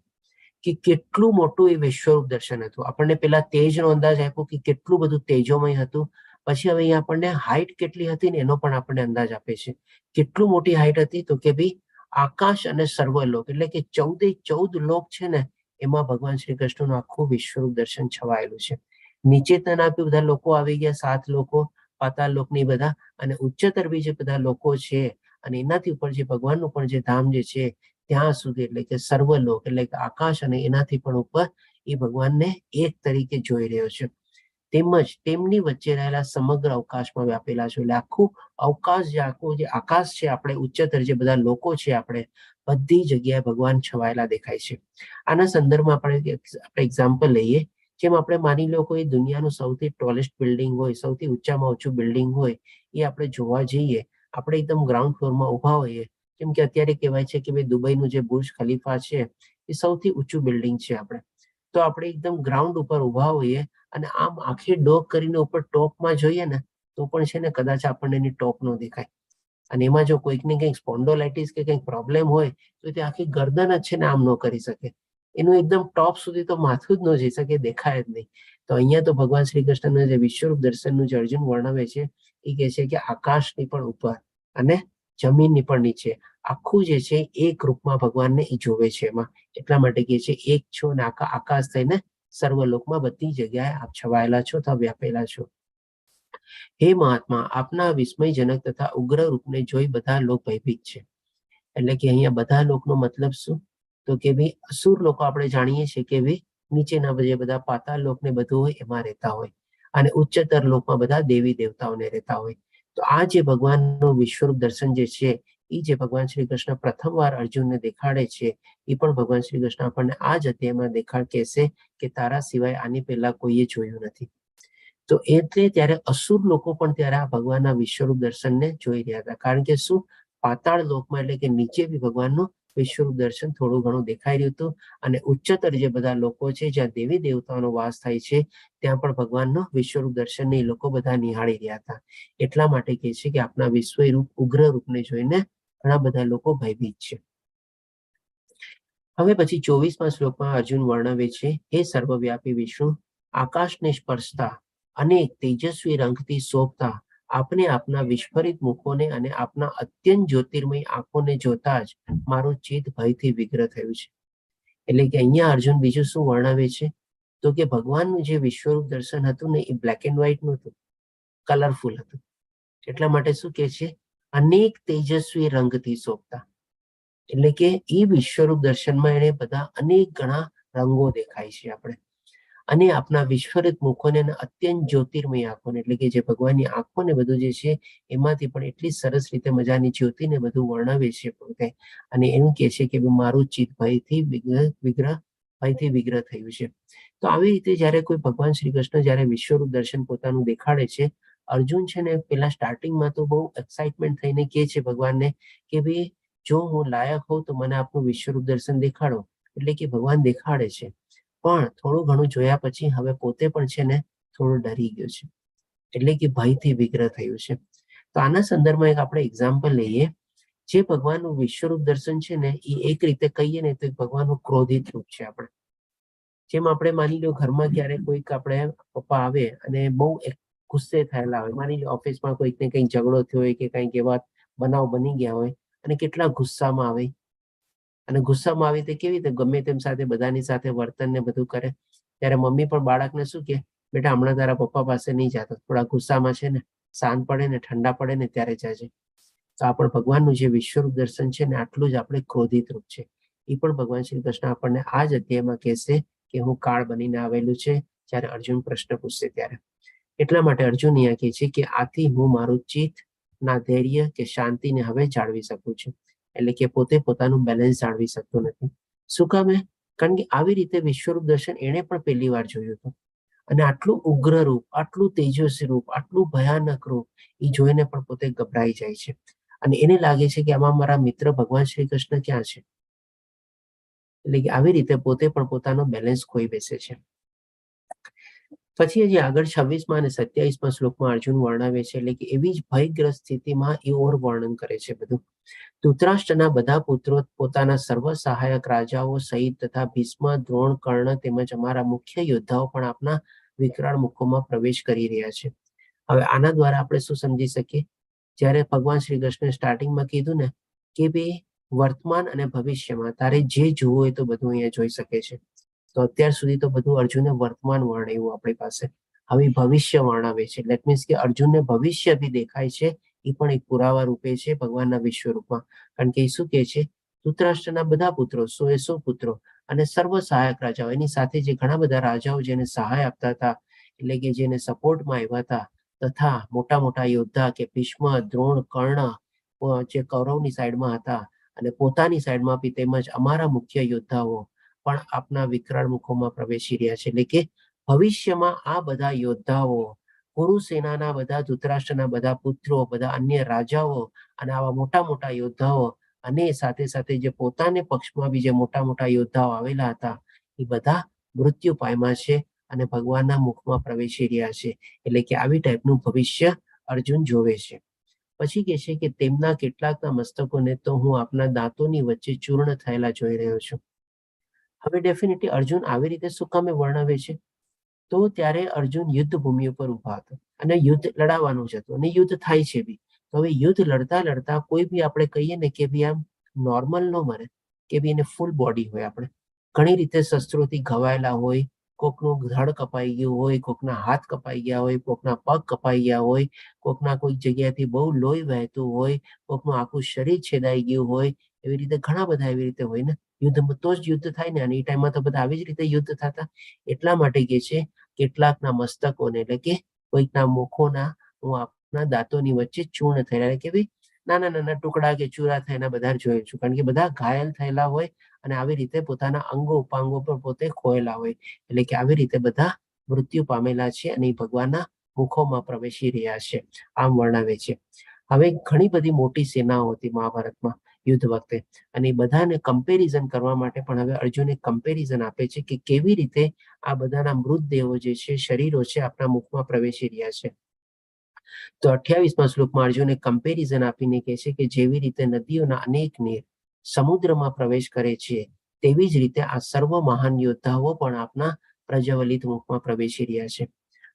કે કેટલું મોટું એ વિશ્વરૂપ દર્શન હતું. આપણને પેલા તેજનો અંદાજ આપ્યો કે કેટલું બધું તેજોમય હતું. પછી હવે અહીંયા આપણને હાઈટ કેટલી હતી ને એનો પણ આપણને અંદાજ આપે છે. કેટલું મોટી હાઈટ હતી તો કે ભાઈ આકાશ અને સર્વલોક એટલે કે 14 લોક છે ને એમાં ભગવાન શ્રી કૃષ્ણનું આખું વિશ્વરૂપ દર્શન છવાયેલું છે. નીચે તના બધા લોકો આવી ગયા, 7 લોકો, પાતાળ લોકની બધા, અને ઉચ્ચતર બી જે બધા લોકો છે અને એનાથી ઉપર જે ભગવાનનું પણ જે ધામ જે છે ત્યાં સુધી એટલે કે સર્વલોક એટલે કે આકાશ અને એનાથી પણ ઉપર એ ભગવાનને એક તરીકે જોઈ રહ્યો છે. તેમજ તેમની વચ્ચે રહેલા સમગ્ર અવકાશમાં વ્યાપેલા છે. એટલે આખું અવકાશ જે આખું જે આકાશ છે આપણે ઉચ્ચતર જે બધા લોકો છે આપણે બધી જગ્યાએ ભગવાન છવાયેલા દેખાય છે. આના સંદર્ભમાં આપણે એક્ઝામ્પલ લઈએ. જેમ આપણે માની લો કોઈ દુનિયાનું સૌથી ટોલેસ્ટ બિલ્ડિંગ હોય, સૌથી ઊંચામાં ઊંચું બિલ્ડિંગ હોય, એ આપણે જોવા જઈએ, આપણે એકદમ ગ્રાઉન્ડ ફ્લોરમાં ઊભા હોઈએ. જેમ કે અત્યારે કહેવાય છે કે ભાઈ દુબઈનું જે બુર્જ ખલીફા છે એ સૌથી ઊંચું બિલ્ડિંગ છે આપણે. તો આપણે એકદમ ગ્રાઉન્ડ ઉપર ઊભા હોઈએ અને આમ આખી ડોક કરીને ઉપર ટોપમાં જોઈએ ને તો પણ છે ને કદાચ આપણને એની ટોપ ન દેખાય. અને એમાં જો કોઈકને કંઈક સ્પોન્ડોલાઇટિસ કે કંઈક પ્રોબ્લેમ હોય તો તે આખી ગરદન જ છે ને આમ ન કરી શકે. એનું એકદમ ટોપ સુધી તો માથું જ ન જઈ શકે, દેખાય જ નહીં. તો અહીંયા તો ભગવાન શ્રી કૃષ્ણના જે વિશ્વરૂપ દર્શનનું જે અર્જુન વર્ણવે છે એ કહે છે કે આકાશની પણ ઉપર અને જમીનની પણ નીચે આખું જે છે એક રૂપમાં ભગવાનને એ જોવે છે એમાં. એટલા માટે કહે છે એક છો ને આકાશ થઈને સર્વલોકમાં બધી જગ્યાએ આપ છવાયેલા છો અથવા વ્યાપેલા છો. હે મહાત્મા, આપના વિસ્મયજનક તથા ઉગ્ર રૂપને જોઈ બધા લોક ભયભીત છે. એટલે કે અહીંયા બધા લોકનો મતલબ શું? તો કે ભાઈ અસુર લોકો આપણે જાણીએ છીએ કે ભાઈ નીચેના જે બધા પાતાળ લોક ને બધું હોય એમાં રહેતા હોય, અને ઉચ્ચતર લોકમાં બધા દેવી દેવતાઓને રહેતા હોય. તો આ જે ભગવાનનું વિશ્વરૂપ દર્શન જે છે એ જે ભગવાન શ્રી કૃષ્ણ પ્રથમવાર અર્જુનને દેખાડે છે એ પણ ભગવાન શ્રી કૃષ્ણ આપણને આ જ અધ્યાયમાં કહેશે કે તારા સિવાય આની પહેલા કોઈએ જોયું નથી. તો એટલે ત્યારે અસુર લોકો પણ ત્યારે આ ભગવાનના વિશ્વરૂપ દર્શનને જોઈ રહ્યા હતા. કારણ કે શું, પાતાળ લોકમાં એટલે કે નીચે બી ભગવાનનું વિશ્વરૂપ દર્શન થોડું ઘણું દેખાઈ રહ્યું હતું. અને ઉચ્ચતર જે બધા લોકો છે જ્યાં દેવી દેવતાઓનો વાસ થાય છે ત્યાં પણ ભગવાનનું વિશ્વરૂપ દર્શનને એ લોકો બધા નિહાળી રહ્યા હતા. એટલા માટે કહે છે કે આપના વિશ્વરૂપ ઉગ્ર રૂપને જોઈને ઘણા બધા લોકો ભયભીત છે. હવે પછી 24મા શ્લોકમાં અર્જુન વર્ણવે છે, હે સર્વવ્યાપી વિષ્ણુ, આકાશને સ્પર્શતા અનેક તેજસ્વી રંગથી શોભતા આપને આપના વિસ્ફરિત મુખોને અને આપના અત્યંત જ્યોતિર્મય આંખોને જોતા જ મારું ચિત્ત ભયથી વિગ્રહ થયું છે. એટલે કે અહીંયા અર્જુન બીજું શું વર્ણવે છે તો કે ભગવાનનું જે વિશ્વરૂપ દર્શન હતું ને એ બ્લેક એન્ડ વ્હાઈટ નહોતું, કલરફુલ હતું. એટલા માટે શું કે છે, અનેક તેજસ્વી રંગથી શોભતા. એટલે કે એ વિશ્વરૂપ દર્શનમાં એને બધા અનેક ઘણા રંગો દેખાય છે આપણે. અને આપના વિસ્ફરિત મુખોને અત્યંત જ્યોતિર્મય આંખોને એટલે કે જે ભગવાનની આંખોને બધું જે છે એમાંથી પણ એટલી સરસ રીતે મજાની જ્યોતિને બધું વર્ણવે છે પોતે. અને એમ કે છે કે મારું ચિત્ત ભયથી વિગ્રહ ભયથી વિગ્રહ થયું છે. તો આવી રીતે જ્યારે કોઈ ભગવાન શ્રી કૃષ્ણ જ્યારે વિશ્વરૂપ દર્શન પોતાનું દેખાડે છે, અર્જુન છે ને પેલા સ્ટાર્ટિંગમાં તો બહુ એક્સાઇટમેન્ટ થઈને કહે છે ભગવાનને કે ભાઈ જો હું લાયક હોઉં તો મને આપનું વિશ્વરૂપ દર્શન દેખાડો. એટલે કે ભગવાન દેખાડે છે, પણ થોડું ઘણું જોયા પછી હવે પોતે પણ છે ને થોડો ડરી ગયો છે, એટલે કે ભયથી વિગ્રહ થયું છે. તો આના સંદર્ભમાં એક આપણે એક્ઝામ્પલ લઈએ. જે ભગવાનનું વિશ્વરૂપ દર્શન છે ને એ એક રીતે કહીએ ને તો ભગવાનનું ક્રોધિત રૂપ છે. આપણે જેમ આપણે માની લો ઘરમાં ક્યારેક કોઈક આપણે પપ્પા આવે અને બહુ ગુસ્સે થયેલા હોય, માની લો ઓફિસમાં કોઈક ને કંઈક ઝઘડો થયો હોય કે કંઈક એવા બનાવ બની ગયા હોય અને કેટલા ગુસ્સામાં આવે, અને ગુસ્સામાં આવી તે કેવી રીતે ગમે તેમ સાથે બધાની સાથે વર્તન ને બધું કરે, ત્યારે મમ્મી પણ બાળકને શું કે બેટા હમણાં તારા પપ્પા પાસે નહીં જાતો, થોડા ગુસ્સામાં છે ને, શાંત પડે ને ઠંડા પડે ને ત્યારે જાજે. તો આપણે ભગવાનનું જે વિશ્વરૂપ દર્શન છે ને આટલું જ આપણે ક્રોધિત રૂપ છે. એ પણ ભગવાન શ્રી કૃષ્ણ આપણને આ જ અધ્યાયમાં કહેશે કે હું કાળ બનીને આવેલું છે, જ્યારે અર્જુન પ્રશ્ન પૂછશે ત્યારે. એટલા માટે અર્જુન અહીંયા કહે છે કે આથી હું મારું ચિત્ત ના ધૈર્ય કે શાંતિને હવે જાળવી શકું છું. એટલે કે પોતે પોતાનું બેલેન્સ જાળવી શકતો નથી. શું કામે? કારણ કે આવી રીતે વિશ્વરૂપ દર્શન એને પણ પહેલી વાર જોયું હતું, અને આટલું ઉગ્ર રૂપ, આટલું તેજસ્વી રૂપ, આટલું ભયાનક રૂપ એ જોઈને પણ પોતે ગભરાઈ જાય છે, અને એને લાગે છે કે આમાં મારા મિત્ર ભગવાન શ્રી કૃષ્ણ ક્યાં છે. એટલે કે આવી રીતે પોતે પણ પોતાનો બેલેન્સ ખોઈ બેસે છે. પછી હજી આગળ 26માં અને 27માં શ્લોકમાં અર્જુન વર્ણવે છે, એટલે કે એવી જ ભયગ્રસ્ત સ્થિતિમાં એ ઓર વર્ણન કરે છે બધું. ધૃતરાષ્ટ્રના બધા પુત્રો પોતાના સર્વ સહાયક રાજાઓ સહિત તથા ભીષ્મ, દ્રોણ, કર્ણ તેમજ અમારા મુખ્ય યોદ્ધાઓ પણ આપના વિકરાળ મુખોમાં પ્રવેશ કરી રહ્યા છે. હવે આના દ્વારા આપણે શું સમજી શકીએ? જ્યારે ભગવાન શ્રી કૃષ્ણે સ્ટાર્ટિંગમાં કીધું ને કે ભાઈ વર્તમાન અને ભવિષ્યમાં તારે જે જોવું હોય તો બધું અહીંયા જોઈ શકે છે, તો અત્યાર સુધી તો બધું અર્જુને વર્તમાન વર્ણવ્યું આપણી પાસે, હવે ભવિષ્ય વર્ણવે છે. લેટ મીન્સ કે અર્જુનને ભવિષ્ય બી દેખાય છે, એ પણ એક પુરાવા રૂપે છે ભગવાનના વિશ્વરૂપમાં. કારણ કે એ શું કહે છે? ધૃતરાષ્ટ્રના બધા પુત્રો, 100 પુત્રો અને સર્વ સહાયક રાજાઓ, એની સાથે જે ઘણા બધા રાજાઓ જેને સહાય આપતા હતા, એટલે કે જેને સપોર્ટમાં આવ્યા હતા, તથા મોટા મોટા યોદ્ધા કે ભીષ્મ, દ્રોણ, કર્ણ જે કૌરવની સાઈડમાં હતા, અને પોતાની સાઈડમાં બી તેમજ અમારા મુખ્ય યોદ્ધાઓ પણ આપના વિકરાળ મુખોમાં પ્રવેશી રહ્યા છે. એટલે કે ભવિષ્યમાં આ બધા યોદ્ધાઓ, કુરુસેનાના બધા, ધૃતરાષ્ટ્રના બધા પુત્રો, બધા અન્ય રાજાઓ અને આવા મોટા મોટા યોદ્ધાઓ, અને સાથે સાથે જે પોતાને પક્ષમાં બી જે મોટા મોટા યોદ્ધાઓ આવેલા હતા, એ બધા મૃત્યુ પામ્યા છે અને ભગવાનના મુખમાં પ્રવેશી રહ્યા છે. એટલે કે આવી ટાઈપનું ભવિષ્ય અર્જુન જોવે છે. પછી કહે છે કે તેમના કેટલાકના મસ્તકોને તો હું આપના દાંતોની વચ્ચે ચૂર્ણ થયેલા જોઈ રહ્યો છું. હવે ડેફિનેટલી અર્જુન આવી રીતે શું કામે વર્ણવે છે? તો ત્યારે અર્જુન યુદ્ધ ભૂમિ ઉપર ઉભા હતો અને યુદ્ધ લડાવવાનું જ હતું, અને યુદ્ધ થાય છે બી. તો હવે યુદ્ધ લડતા લડતા કોઈ બી આપણે કહીએ ને કે ભાઈ આમ નોર્મલ ન મરે, કે ભાઈ એને ફૂલ બોડી હોય, આપણે ઘણી રીતે શસ્ત્રોથી ઘવાયેલા હોય, કોકનું ધડ કપાઈ ગયું હોય, કોકના હાથ કપાઈ ગયા હોય, કોકના પગ કપાઈ ગયા હોય, કોકના કોઈક જગ્યાએથી બહુ લોહી વહેતું હોય, કોકનું આખું શરીર છેદાઈ ગયું હોય, એવી રીતે ઘણા બધા એવી રીતે હોય ને. યુદ્ધ તો જ યુદ્ધ થાય ને, અને એ ટાઈમમાં તો બધા આવી જ રીતે યુદ્ધ થતા. એટલા માટે કે છે કેટલાકના મસ્તકોને, એટલે કે કોઈકના મુખોના હું આપના દાંતોની વચ્ચે ચૂર્ણ થયેલા, એટલે કે ભાઈ નાના નાના ટુકડા કે ચૂરા થયેલા બધા જોયું છું. કારણ કે બધા ઘાયલ થયેલા હોય અને આવી રીતે પોતાના અંગો ઉપાંગો પર પોતે ખોયેલા હોય, એટલે કે આવી રીતે બધા મૃત્યુ પામેલા છે અને ભગવાનના મુખોમાં પ્રવેશી રહ્યા છે, આમ વર્ણવે છે. હવે ઘણી બધી મોટી સેનાઓ હતી મહાભારતમાં યુદ્ધ વખતે, અને બધાને કમ્પેરિઝન કરવા માટે પણ હવે અર્જુન એક કમ્પેરિઝન આપે છે કે કેવી રીતે આ બધાના મૃતદેહો જે છે, શરીરો છે, આપણા મુખમાં પ્રવેશી રહ્યા છે. તો 28માં શ્લોકમાં અર્જુન એક કમ્પેરિઝન આપીને કહે છે કે જેવી રીતે નદીઓના અનેક નીર સમુદ્રમાં પ્રવેશ કરે છે, તેવી જ રીતે આ સર્વ મહાન યોદ્ધાઓ પણ આપના પ્રજ્વલિત મુખમાં પ્રવેશી રહ્યા છે.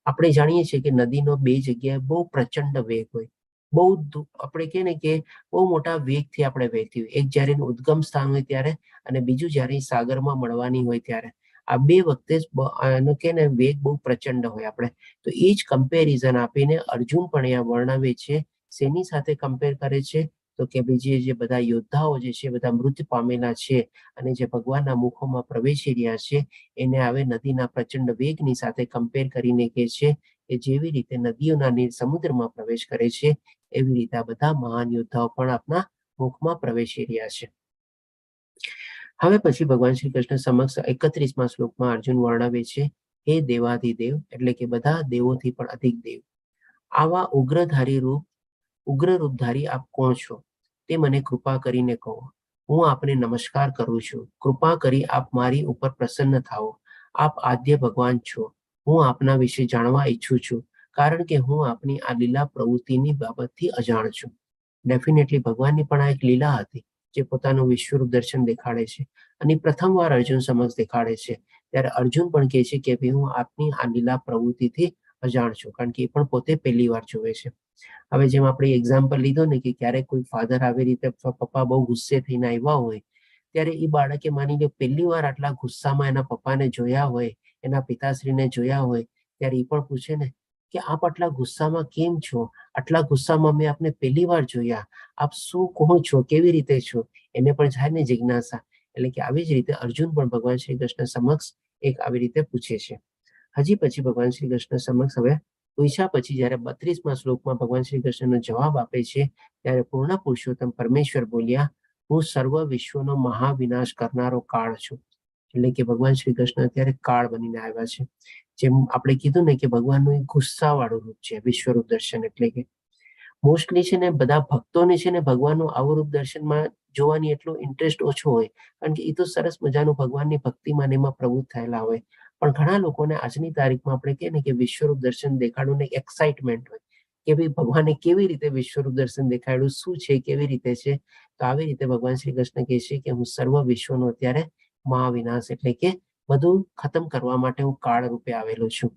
આપણે જાણીએ છીએ કે નદીનો બે જગ્યાએ બહુ પ્રચંડ વેગ હોય, બહુ આપણે કહે ને કે બહુ મોટા વેગથી આપણે વહેતી હોય. એક જ્યારે એનું ઉદ્ગમ સ્થાન હોય ત્યારે, અને બીજું જ્યારે સાગરમાં મળવાની હોય ત્યારે. આ બે વખતે એનો કે ને વેગ બહુ પ્રચંડ હોય. આપણે તો એ જ કમ્પેરિઝન આપીને અર્જુન પણ અહીંયા વર્ણવે છે. શેની સાથે કમ્પેર કરે છે? તો કે બીજી જે બધા યોદ્ધાઓ જે છે, બધા મૃત્યુ પામેલા છે અને જે ભગવાનના મુખોમાં પ્રવેશી રહ્યા છે, એને હવે નદીના પ્રચંડ વેગની સાથે કમ્પેર કરીને કહે છે કે જેવી રીતે નદીઓના નીર સમુદ્રમાં પ્રવેશ કરે છે, એવી રીતે આ બધા મહાન યોદ્ધાઓ પણ આપના મુખમાં પ્રવેશી રહ્યા છે. હવે પછી ભગવાન શ્રી કૃષ્ણ સમક્ષ 31મા શ્લોકમાં અર્જુન વર્ણવે છે, હે દેવાધિદેવ એટલે કે બધા દેવોથી પણ અધિક દેવ, આવા ઉગ્ર રૂપધારી આપ કોણ છો તે મને કૃપા કરીને કહો. હું આપને નમસ્કાર કરું છું. કૃપા કરી આપ મારી ઉપર પ્રસન્ન થાઓ. આપ આદ્ય ભગવાન છો. હું આપના વિશે જાણવા ઈચ્છું છું, કારણ કે હું આપની આ લીલા પ્રવૃત્તિની બાબતથી અજાણ છું. ડેફિનેટલી ભગવાનની પણ આ એક લીલા હતી, જે પોતાનું વિશ્વરૂપ દર્શન દેખાડે છે અને પ્રથમવાર અર્જુન સમક્ષ દેખાડે છે. ત્યારે અર્જુન પણ કહે છે કે ભાઈ હું આપની આ લીલા પ્રવૃત્તિથી અજાણ છું, કારણ કે એ પણ પોતે પહેલી વાર જોવે છે. હવે જેમ આપણે એક્ઝામ્પલ લીધો ને કે ક્યારેક કોઈ ફાધર આવી રીતે અથવા પપ્પા બહુ ગુસ્સે થઈને આવ્યા હોય, ત્યારે એ બાળકે માની લો પહેલી વાર આટલા ગુસ્સામાં એના પપ્પાને જોયા હોય, એના પિતાશ્રીને જોયા હોય, ત્યારે એ પણ પૂછે ને કે આપ આટલા ગુસ્સામાં કેમ છો? આટલા ગુસ્સામાં મેં આપને પહેલી વાર જોયા. આપ શું કોણ છો? કેવી રીતે છો? એને પણ થાય ને જિજ્ઞાસા. એટલે કે આવી જ રીતે અર્જુન પણ ભગવાન શ્રી કૃષ્ણ સમક્ષ એક આવી રીતે પૂછે છે. હજી પછી ભગવાન શ્રી કૃષ્ણ સમક્ષ હવે પૂછ્યા પછી જયારે 32મા શ્લોકમાં ભગવાન શ્રી કૃષ્ણનો જવાબ આપે છે, ત્યારે પૂર્ણ પુરુષોત્તમ પરમેશ્વર બોલ્યા, હું સર્વ વિશ્વનો મહાવિનાશ કરનારો કાળ છું. એટલે કે ભગવાન શ્રી કૃષ્ણ અત્યારે કાળ બનીને આવ્યા છે. જેમ આપણે કીધું ને કે ભગવાનનું એક ગુસ્સાવાળું રૂપ છે વિશ્વરૂપ દર્શન. એટલે કે મોસ્ટલી છે ને બધા ભક્તોને છે ને ભગવાનનું આવું રૂપ દર્શનમાં જોવાની એટલો ઇન્ટરેસ્ટ ઓછો હોય, કારણ કે એ તો સરસ મજાનું ભગવાનની ભક્તિમાં ને એમાં પ્રવૃત્ત થયેલા હોય. પણ ઘણા લોકોને આજની તારીખમાં આપણે કહીએ ને કે વિશ્વરૂપ દર્શન દેખાડવું ને એક્સાઇટમેન્ટ હોય કે ભાઈ ભગવાને કેવી રીતે વિશ્વરૂપ દર્શન દેખાડ્યું, શું છે, કેવી રીતે છે. તો આવી રીતે ભગવાન શ્રી કૃષ્ણ કહે છે કે હું સર્વ વિશ્વનો અત્યારે મહાવિનાશ એટલે કે બધું ખતમ કરવા માટે હું કાળ રૂપે આવેલો છું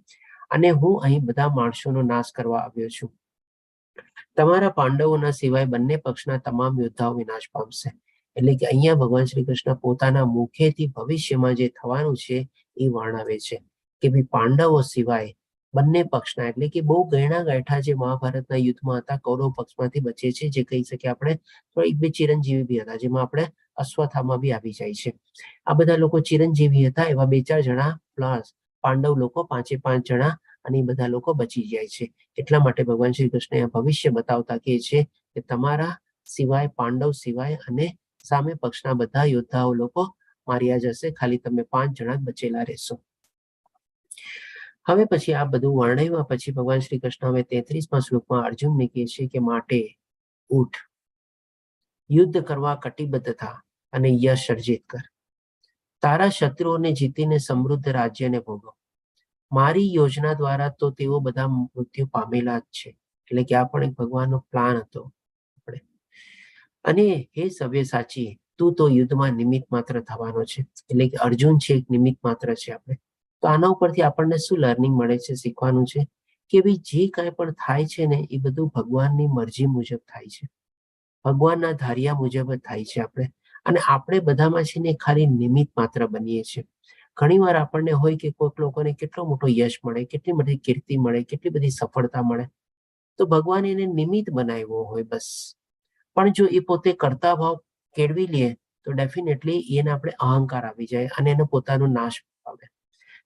અને હું અહીં બધા માણસોનો નાશ કરવા આવ્યો છું. તમારા પાંડવોના સિવાય બંને પક્ષના તમામ યોદ્ધાઓ વિનાશ પામશે. એટલે કે અહીંયા ભગવાન શ્રી કૃષ્ણ પોતાના મુખેથી ભવિષ્યમાં જે થવાનું છે એ વર્ણવે છે કે ભાઈ પાંડવો સિવાય બંને પક્ષના, એટલે કે બહુ ગયણા ગાંઠા જે મહાભારતના યુદ્ધમાં હતા કૌરવ પક્ષમાંથી બચે છે, જે કહી શકીએ આપણે એક બે ચિરંજીવી બી હતા, જેમાં આપણે અશ્વત્થામા બી આવી જાય છે. આ બધા લોકો ચિરંજીવી હતા, એવા 2-4 જણા પ્લસ પાંડવ લોકો 5 જણા, અને એ બધા લોકો બચી જાય છે. એટલા માટે ભગવાન શ્રી કૃષ્ણ ભવિષ્ય બતાવતા કહે છે કે તમારા સિવાય, પાંડવ સિવાય અને સામે પક્ષના બધા યોદ્ધાઓ લોકો માર્યા જશે, ખાલી તમે 5 જણા બચેલા રહેશો. હવે પછી આ બધું વર્ણવ્યા પછી ભગવાન શ્રી કૃષ્ણ હવે 33મા શ્લોકમાં અર્જુનને કહે છે કે માટે ઉઠ, યુદ્ધ કરવા કટિબદ્ધ થા અને યશ અર્જિત કર. તારા શત્રુઓને જીતીને સમૃદ્ધ રાજ્યને ભોગવ. મારી યોજના દ્વારા તો તેઓ બધા મૃત્યુ પામેલા જ છે. એટલે કે આ પણ એક ભગવાનનો પ્લાન હતો. અને હે સવ્યસાચી, તું તો યુદ્ધમાં નિમિત્ત માત્ર થવાનો છે. એટલે કે અર્જુન છે એક નિમિત્ત માત્ર છે. આપણે તો આના ઉપરથી આપણને શું લર્નિંગ મળે છે, શીખવાનું છે કે ભાઈ જે કાંઈ પણ થાય છે ને એ બધું ભગવાનની મરજી મુજબ થાય છે, ભગવાનના ધાર્યા મુજબ જ થાય છે. અને આપણે બધામાં છે ને ખાલી નિમિત્ત માત્ર બનીએ છીએ. ઘણી વાર આપણને હોય કે કોઈક લોકોને કેટલો મોટો યશ મળે, કેટલી બધી કીર્તિ મળે, કેટલી બધી સફળતા મળે, તો ભગવાન એને નિમિત્ત બનાવ્યો હોય બસ. પણ જો એ પોતે કરતા ભાવ કેળવી લે તો ડેફિનેટલી એને આપણે અહંકાર આવી જાય અને એનો પોતાનો નાશ પામે.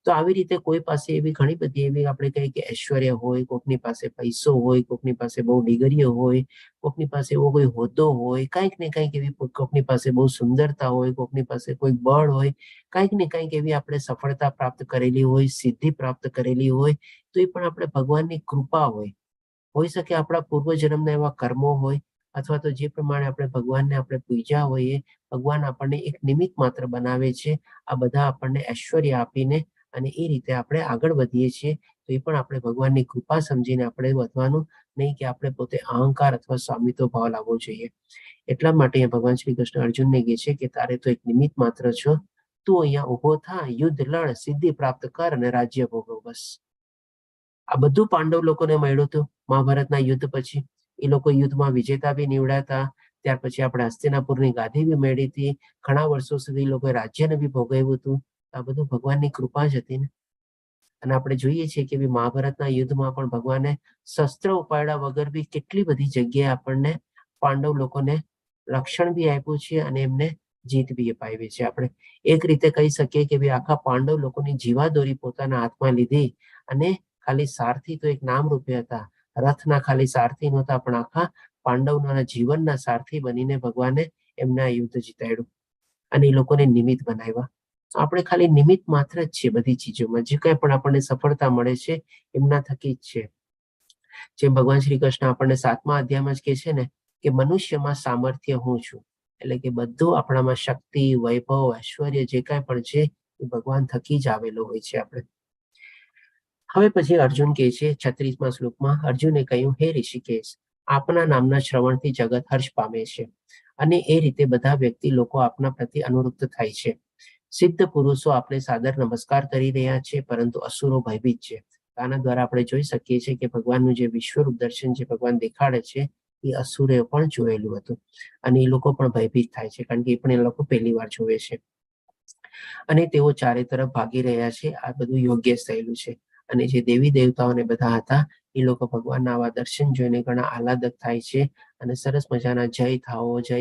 તો આવી રીતે કોઈ પાસે એવી ઘણી બધી એવી આપણે કહીએ કે ઐશ્વર્ય હોય, કોકની પાસે પૈસો હોય, કોકની પાસે બહુ ડિગ્રીઓ હોય, કોકની પાસે એવો કોઈ હોદ્દો હોય, કંઈક ને કંઈક એવી, કોકની પાસે બહુ સુંદરતા હોય, કોકની પાસે કોઈ બળ હોય, કંઈક ને કંઈક એવી આપણે સફળતા પ્રાપ્ત કરેલી હોય, સિદ્ધિ પ્રાપ્ત કરેલી હોય, તો એ પણ આપણે ભગવાનની કૃપા હોય. હોઈ શકે આપણા પૂર્વજન્મના એવા કર્મો હોય, અથવા તો જે પ્રમાણે આપણે ભગવાનને આપણે પૂજ્યા હોઈએ, ભગવાન આપણને એક નિમિત્ત માત્ર બનાવે છે આ બધા આપણને ઐશ્વર્ય આપીને, અને એ રીતે આપણે આગળ વધીએ છીએ. તો એ પણ આપણે ભગવાનની કૃપા સમજીને આપણે વધવાનું, નહીં કે આપણે પોતે અહંકાર અથવા સ્વામિત્વ ભાવ લાવવો જોઈએ. એટલા માટે ભગવાન શ્રી કૃષ્ણ અર્જુનને કહે છે કે તારે તો એક નિમિત્ત માત્ર છો, તું અહીંયા ઉભો થા, યુદ્ધ લડ, સિદ્ધિ પ્રાપ્ત કર અને રાજ્ય ભોગવ. બસ આ બધું પાંડવ લોકોને મળ્યું હતું મહાભારતના યુદ્ધ પછી. એ લોકો યુદ્ધમાં વિજેતા બી નીવડ્યા હતા. ત્યાર પછી આપણે હસ્તિનાપુરની ગાદી બી મેળવી હતી. ઘણા વર્ષો સુધી લોકોએ રાજ્યને બી ભોગવ્યું હતું. આ બધું ભગવાનની કૃપા જ હતી ને. અને આપણે જોઈએ છીએ કે મહાભારતના યુદ્ધમાં પણ ભગવાને શસ્ત્ર ઉપાડ્યા વગર બી કેટલી બધી જગ્યાએ આપણને પાંડવ લોકોને રક્ષણ બી આપ્યું છે અને એમને જીત બી અપાવી છે. આપણે એક રીતે કહી શકીએ કે આખા પાંડવ લોકોની જીવાદોરી પોતાના હાથમાં લીધી, અને ખાલી સારથી તો એક નામ રૂપે હતા, રથના ખાલી સારથી નહોતા, પણ આખા પાંડવના જીવનના સારથી બનીને ભગવાને એમના યુદ્ધ જીતાડ્યું. અને એ લોકોને નિમિત્ત બનાવ્યા. આપણે ખાલી નિમિત્ત માત્ર જ છે બધી ચીજોમાં. જે કંઈ પણ આપણને સફળતા મળે છે એમના થકી જ છે. જેમ ભગવાન શ્રી કૃષ્ણ આપણને 7મા અધ્યાયમાં જ કહે છે ને કે મનુષ્યમાં સામર્થ્ય હું છું. એટલે કે બધું આપણામાં શક્તિ, વૈભવ, ઐશ્વર્ય જે કાંઈ પણ છે એ ભગવાન થકી જ આવેલું હોય છે આપણે. હવે પછી અર્જુન કહે છે 36મા શ્લોકમાં, અર્જુને કહ્યું, હે ઋષિકેશ, આપના નામના શ્રવણથી જગત હર્ષ પામે છે અને એ રીતે બધા વ્યક્તિ લોકો આપના પ્રતિ અનુરુક્ત થાય છે. સિદ્ધ પુરુષો આપણે સાદર નમસ્કાર કરી રહ્યા છે, પરંતુ અસુરો ભયભીત છે. આના દ્વારા આપણે જોઈ શકીએ છીએ કે ભગવાનનું જે વિશ્વરૂપ દર્શન જે ભગવાન દેખાડે છે એ અસુરે પણ જોયેલું હતું અને એ લોકો પણ ભયભીત થાય છે, કારણ કે એ પણ એ લોકો પહેલી વાર જોવે છે અને તેઓ ચારે તરફ ભાગી રહ્યા છે. આ બધું યોગ્ય થયેલું છે અને જે દેવી દેવતાઓને બધા હતા એ લોકો ભગવાનના આવા દર્શન જોઈને ઘણા આહલાદક થાય છે અને સરસ મજાના જય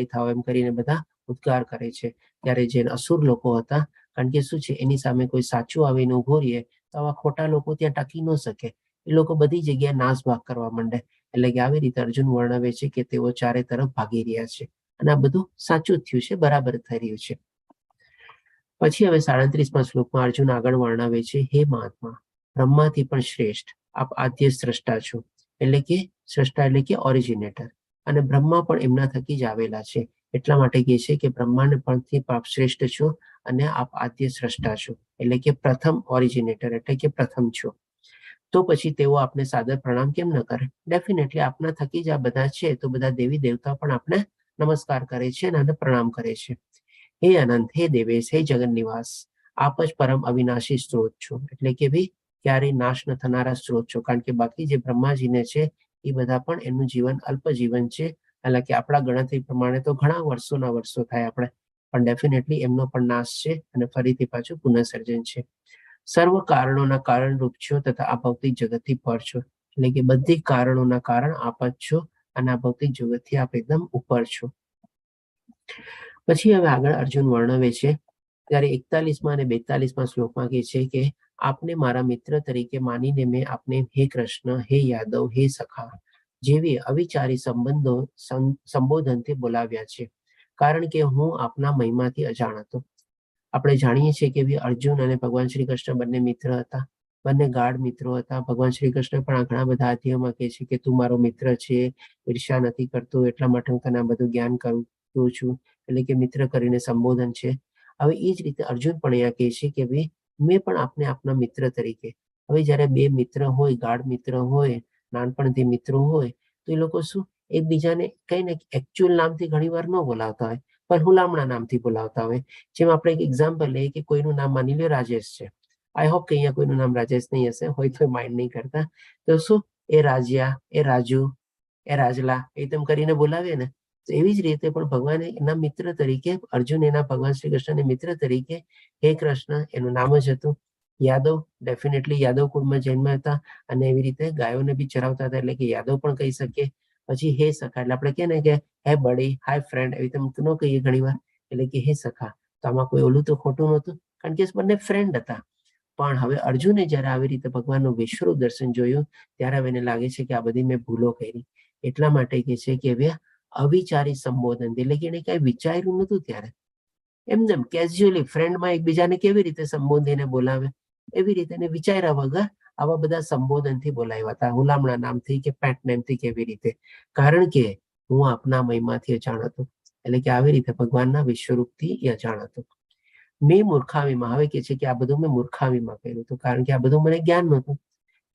થાઓ એમ કરીને બધા ઉદ્ગાર કરે છે. ત્યારે જે અસુર લોકો હતા, કારણ કે શું છે, એની સામે કોઈ સાચું આવીને ઉભો રહીએ તો આવા ખોટા લોકો ત્યાં ટકી ન શકે. એ લોકો બધી જગ્યાએ નાસભાગ કરવા માંડે. એટલે કે આવી રીતે અર્જુન વર્ણવે છે કે તેઓ ચારે તરફ ભાગી રહ્યા છે અને આ બધું સાચું જ થયું છે, બરાબર થઈ રહ્યું છે. પછી હવે 37મા શ્લોકમાં અર્જુન આગળ વર્ણવે છે, હે મહાત્મા, બ્રહ્માથી પણ શ્રેષ્ઠ આપ આદ્ય સ્રષ્ટા છો. એટલે કે સ્રષ્ટા એટલે કે ઓરિજિનેટર, અને બ્રહ્મા પણ એમના થકી જ આવેલા છે. એટલા માટે કહે છે કે બ્રહ્માંડ પરથી આપ શ્રેષ્ઠ છો અને આપ આદ્ય સ્રષ્ટા છો, એટલે કે પ્રથમ ઓરિજિનેટર, એટલે કે પ્રથમ છો. તો પછી તેઓ આપને સાદર પ્રણામ કેમ ન કરે? ડેફિનેટલી આપના થકી જ આ બધા છે, તો બધા દેવી દેવતા પણ આપણે નમસ્કાર કરે છે અને પ્રણામ કરે છે. હે અનંત, હે દેવેશ, હે જગન નિવાસ, આપ જ પરમ અવિનાશી સ્ત્રોત છો. એટલે કે ભાઈ ક્યારેય નાશ ન થનારા સ્ત્રોત છો, કારણ કે બાકી જે બ્રહ્માજીને છે એ બધા પણ એમનું જીવન અલ્પ જીવન છે. હાલાકી આપણા ગણતરી પ્રમાણે તો ઘણા વર્ષોના વર્ષો થાય આપણે, પણ ડેફિનેટલી એમનો પણ નાશ છે અને ફરીથી પાછું પુનઃસર્જન છે. સર્વ કારણોના કારણરૂપ છો તથા આ ભૌતિક જગતથી પર છો. એટલે કે બધી કારણોના કારણ આપ જ છો અને આ ભૌતિક જગતથી આપ એકદમ ઉપર છો. પછી હવે આગળ અર્જુન વર્ણવે છે, ત્યારે 41મા અને 42મા શ્લોકમાં કહે છે કે આપને મારા મિત્ર તરીકે માનીને મેં આપને હે કૃષ્ણ, હે યાદવ, હે સખા જેવી અવિચારી સંબોધનથી બોલાવ્યા છે, કારણ કે હું આપના મહિમાથી અજાણ હતો. આપણે જાણીએ છીએ કે અર્જુન અને ભગવાન શ્રી કૃષ્ણ બંને મિત્ર હતા, બંને ગાઢ મિત્રો હતા. ભગવાન શ્રી કૃષ્ણ પણ આ ઘણા બધા અધ્યાયોમાં કહે છે કે તું મારો મિત્ર છે, ઈર્ષ્યા નથી કરતો, એટલા માટે હું તને આ બધું જ્ઞાન કરું છું. એટલે કે મિત્ર કરીને સંબોધન છે. હવે એ જ રીતે અર્જુન પણ અહીંયા કહે છે કે ભાઈ મેં પણ આપને આપના મિત્ર તરીકે. હવે જ્યારે બે મિત્ર હોય, ગાઢ મિત્ર હોય, નાનપણથી મિત્રો હોય, તો એ લોકો શું એકબીજાને કઈ ને એકચ્યુઅલ નામથી ઘણી વાર ન બોલાવતા હોય, પણ હુલામણા નામથી બોલાવતા હોય. જેમ આપણે એક એક્ઝામ્પલ લઈએ કે કોઈનું નામ માની લો રાજેશ છે. આઈ હોપ કે અહીંયા કોઈનું નામ રાજેશ નહીં હશે, હોય તો માઇન્ડ નહીં કરતા. તો શું એ રાજ્યા, એ રાજુ, એ રાજલા એ તેમ કરીને બોલાવીએ ને, તો એવી જ રીતે પણ ભગવાને એના મિત્ર તરીકે, અર્જુન એના ભગવાન શ્રી કૃષ્ણને મિત્ર તરીકે હે કૃષ્ણ એનું નામ જ હતું. યાદવ, ડેફિનેટલી યાદવ કુળમાં જન્મ હતા અને એવી રીતે ગાયોને બી ચરાવતા હતા, એટલે કે યાદવ પણ કહી શકીએ. પછી હે સખા, એટલે આપણે કહે ને કે હે બડી, હાય ફ્રેન્ડ, એવી તમે ન કહીએ ઘણી વાર, એટલે કે હે સખા. તો આમાં કોઈ ઓલું તો ખોટું નહોતું, કારણ કે બંને ફ્રેન્ડ હતા. પણ હવે અર્જુને જયારે આવી રીતે ભગવાનનું વિશ્વરૂપ દર્શન જોયું, ત્યારે હવે એને લાગે છે કે આ બધી મેં ભૂલો કરી. એટલા માટે કહે છે કે હવે અવિચારી સંબોધન, એટલે કે એને કઈ વિચાર્યું નતું. ત્યારે એમને કેઝ્યુઅલી ફ્રેન્ડમાં એકબીજાને કેવી રીતે સંબોધીને બોલાવે, એવી રીતે એને વિચાર્યા વગર આવા બધા સંબોધનથી બોલાવ્યા હતા, હુલામણા નામથી કે પેટ નેમથી, કેવી રીતે, કારણ કે હું આપના મહિમાથી અજાણ હતો. એટલે કે આવી રીતે ભગવાનના વિશ્વરૂપથી એ અજાણ હતો. મેં મૂર્ખાવીમાં, હવે કે છે કે આ બધું મેં મૂર્ખાવીમાં કર્યું હતું, કારણ કે આ બધું મને જ્ઞાન નહોતું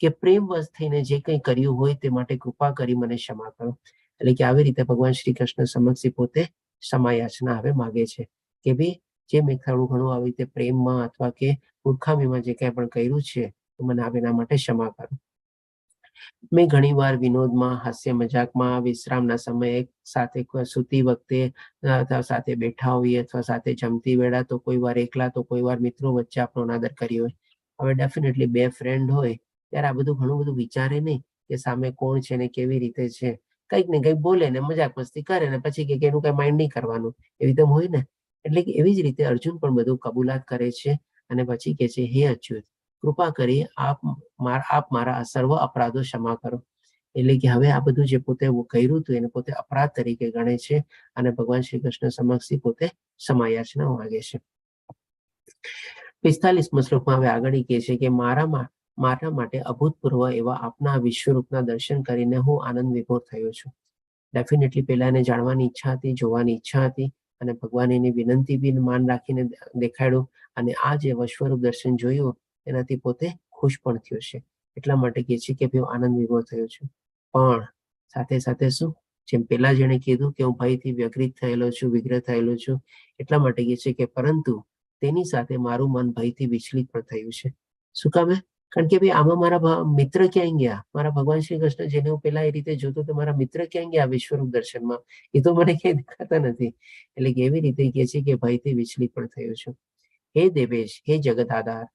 કે પ્રેમવશ થઈને જે કંઈ કર્યું હોય તે માટે કૃપા કરી મને ક્ષમા કરો. એટલે કે આવી રીતે ભગવાન શ્રી કૃષ્ણ સમક્ષ પોતે ક્ષમા યાચના હવે માગે છે કે ભાઈ જે મેં થોડું ઘણું આવી રીતે પ્રેમમાં અથવા કે મૂર્ખામીમાં જે કંઈ પણ કર્યું છે, તો મને એના માટે ક્ષમા કરો. મેં ઘણીવાર વિનોદમાં, હાસ્ય મજાકમાં, વિશ્રામના સમયે, સાથે સૂતી વખતે, અથવા સાથે બેઠા હોઈએ, અથવા સાથે જમતી વેળા, તો કોઈ વાર એકલા, તો કોઈ વાર મિત્રો વચ્ચે આપણો અનાદર કર્યો હોય. હવે ડેફિનેટલી બે ફ્રેન્ડ હોય ત્યારે આ બધું ઘણું બધું વિચારે નહીં કે સામે કોણ છે ને કેવી રીતે છે. કંઈક ને કંઈક બોલે ને મજાક મસ્તી કરે ને પછી કે એનું કઈ માઇન્ડ નહીં કરવાનું, એવી રીતે હોય ને. એટલે કે એવી જ રીતે અર્જુન પણ બધું કબૂલાત કરે છે અને પછી કે છે, હે અચ્યુત, કૃપા કરી આપ મારા સર્વ અપરાધો ક્ષમા કરો. એટલે કે હવે આ બધું જે પોતે કર્યું હતું એને પોતે અપરાધ તરીકે ગણે છે અને ભગવાન શ્રી કૃષ્ણ સમક્ષ પોતે ક્ષમાયાચના માંગે છે. 45મા શ્લોકમાં હવે આગળ કહે છે કે મારા માટે અભૂતપૂર્વ એવા આપના વિશ્વરૂપના દર્શન કરીને હું આનંદ વિભોર થયો છું. ડેફિનેટલી પહેલા એને જાણવાની ઈચ્છા હતી, જોવાની ઈચ્છા હતી અને ભગવાન એની વિનંતી બી માન રાખીને દેખાડ્યું અને આ જે વિશ્વરૂપ દર્શન જોયું એનાથી પોતે ખુશ પણ થયો છે. એટલા માટે કહે છે કે હું આનંદ વિભોર થયો છું. પણ સાથે સાથે શું, જેમ પેલા જેણે કીધું કે હું ભયથી વ્યગ્રિત થયેલો છું, વિગ્રહ થયેલો છું, એટલા માટે કહે છે કે પરંતુ તેની સાથે મારું મન ભયથી વિચલિત પણ થયું છે. શું કામે? કારણ કે ભાઈ આમાં મારા મિત્ર ક્યાં ગયા? મારા ભગવાન શ્રી કૃષ્ણ જેને હું પેલા એ રીતે જોતો તો મારા મિત્ર ક્યાં ગયા વિશ્વરૂપ દર્શનમાં? એ તો મને ક્યાંય દેખાતા નથી. એટલે કે એવી રીતે કહે છે કે ભયથી વિચલિત પણ થયો છું. હે દેવેશ, હે જગત આધાર,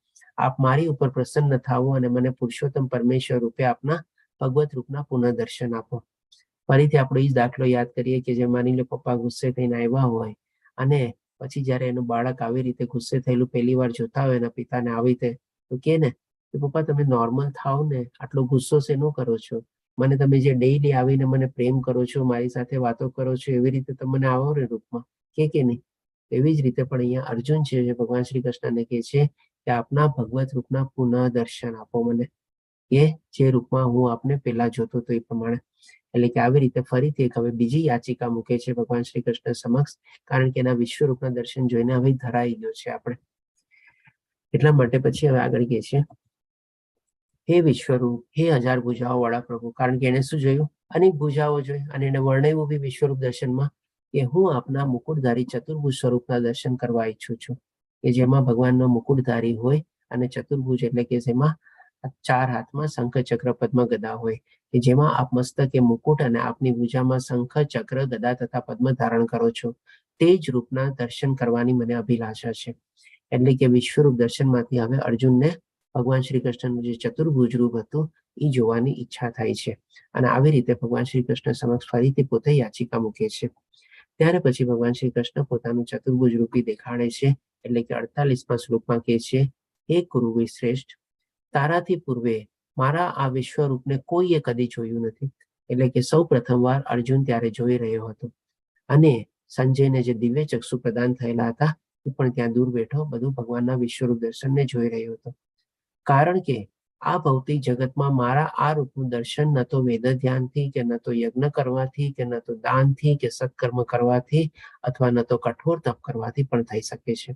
આપ મારી ઉપર પ્રસન્ન થાવો અને મને પુરુષોત્તમ પરમેશ્વર રૂપે આપના ભગવત રૂપના પુનઃ દર્શન આપો. ફરીથી આપણે એ જ દાખલો યાદ કરીએ કે જે માની લો પપ્પા ગુસ્સે થઈને આવ્યા હોય અને પછી જયારે એનું બાળક આવી રીતે ગુસ્સે થયેલું પહેલી વાર જોતા હોય એના પિતાને આવી રીતે તો કે ને કે પપ્પા તમે નોર્મલ થાવ ને, આટલો ગુસ્સો શેનો કરો છો? મને તમે જે ડેઈલી આવીને મને પ્રેમ કરો છો, મારી સાથે વાતો કરો છો, એવી રીતે તમે મને આવો ને રૂપમાં, કે નહીં? એવી જ રીતે પણ અહીંયા અર્જુન છે જે ભગવાન શ્રી કૃષ્ણને કહે છે કે આપના ભગવત રૂપના પુનઃ દર્શન આપો મને, કે જે રૂપમાં હું આપને પહેલા જોતો હતો એ પ્રમાણે. એટલે કે આવી રીતે ફરીથી એક હવે બીજી યાચિકા મૂકે છે ભગવાન શ્રી કૃષ્ણ સમક્ષ, કારણ કે એના વિશ્વરૂપના દર્શન જોઈને હવે ધરાઈ ગયો છે આપણે. એટલા માટે પછી હવે આગળ કહે છે, હે વિશ્વરૂપ, હે 1000 ભુજાઓ વાળા પ્રભુ, કારણ કે એને શું જોયું? અનેક ભુજાઓ જોઈ અને એને વર્ણવ્યું બી વિશ્વરૂપ દર્શનમાં કે હું આપના મુકુટધારી ચતુર્ભુજ સ્વરૂપના દર્શન કરવા ઈચ્છું છું, કે જેમાં ભગવાનનો મુકુટધારી હોય અને ચતુર્ભુજ એટલે કે જેમાં 4 હાથમાં શંખ ચક્ર પદ્મ ગદા હોય, કે જેમાં આપ મસ્તકે મુકુટ અને આપની ભુજામાં શંખ ચક્ર ગદા તથા પદ્મ ધારણ કરો છો, તે જ રૂપના દર્શન કરવાની મને અભિલાષા છે. એટલે કે વિશ્વરૂપ દર્શનમાંથી હવે અર્જુનને ભગવાન શ્રી કૃષ્ણનું જે ચતુર્ભુજ રૂપ હતું એ જોવાની ઈચ્છા થાય છે અને આવી રીતે ભગવાન શ્રી કૃષ્ણ સમક્ષ ફરીથી પોતે યાચિકા મૂકે છે. ત્યારે પછી ભગવાન શ્રી કૃષ્ણ પોતાનું ચતુર્ભુજ રૂપી દેખાડે છે. એટલે કે 48મા શ્લોકમાં કહે છે, હે કુરુવી શ્રેષ્ઠ, તારાથી પૂર્વે મારા આ વિશ્વરૂપને કોઈએ કદી જોયું નથી. એટલે કે સૌ પ્રથમવાર અર્જુન ત્યારે જોઈ રહ્યો હતો અને સંજયને જે દિવ્ય ચક્ષુ પ્રદાન થયેલા હતા એ પણ ત્યાં દૂર બેઠો બધું ભગવાનના વિશ્વરૂપ દર્શનને જોઈ રહ્યો હતો. કારણ કે આ ભૌતિક જગતમાં મારા આ રૂપનું દર્શન ન તો વેદ ધ્યાનથી કે ન તો યજ્ઞ કરવાથી કે ન તો દાનથી કે સત્કર્મ કરવાથી અથવા ન તો કઠોર તપ કરવાથી પણ થઈ શકે છે.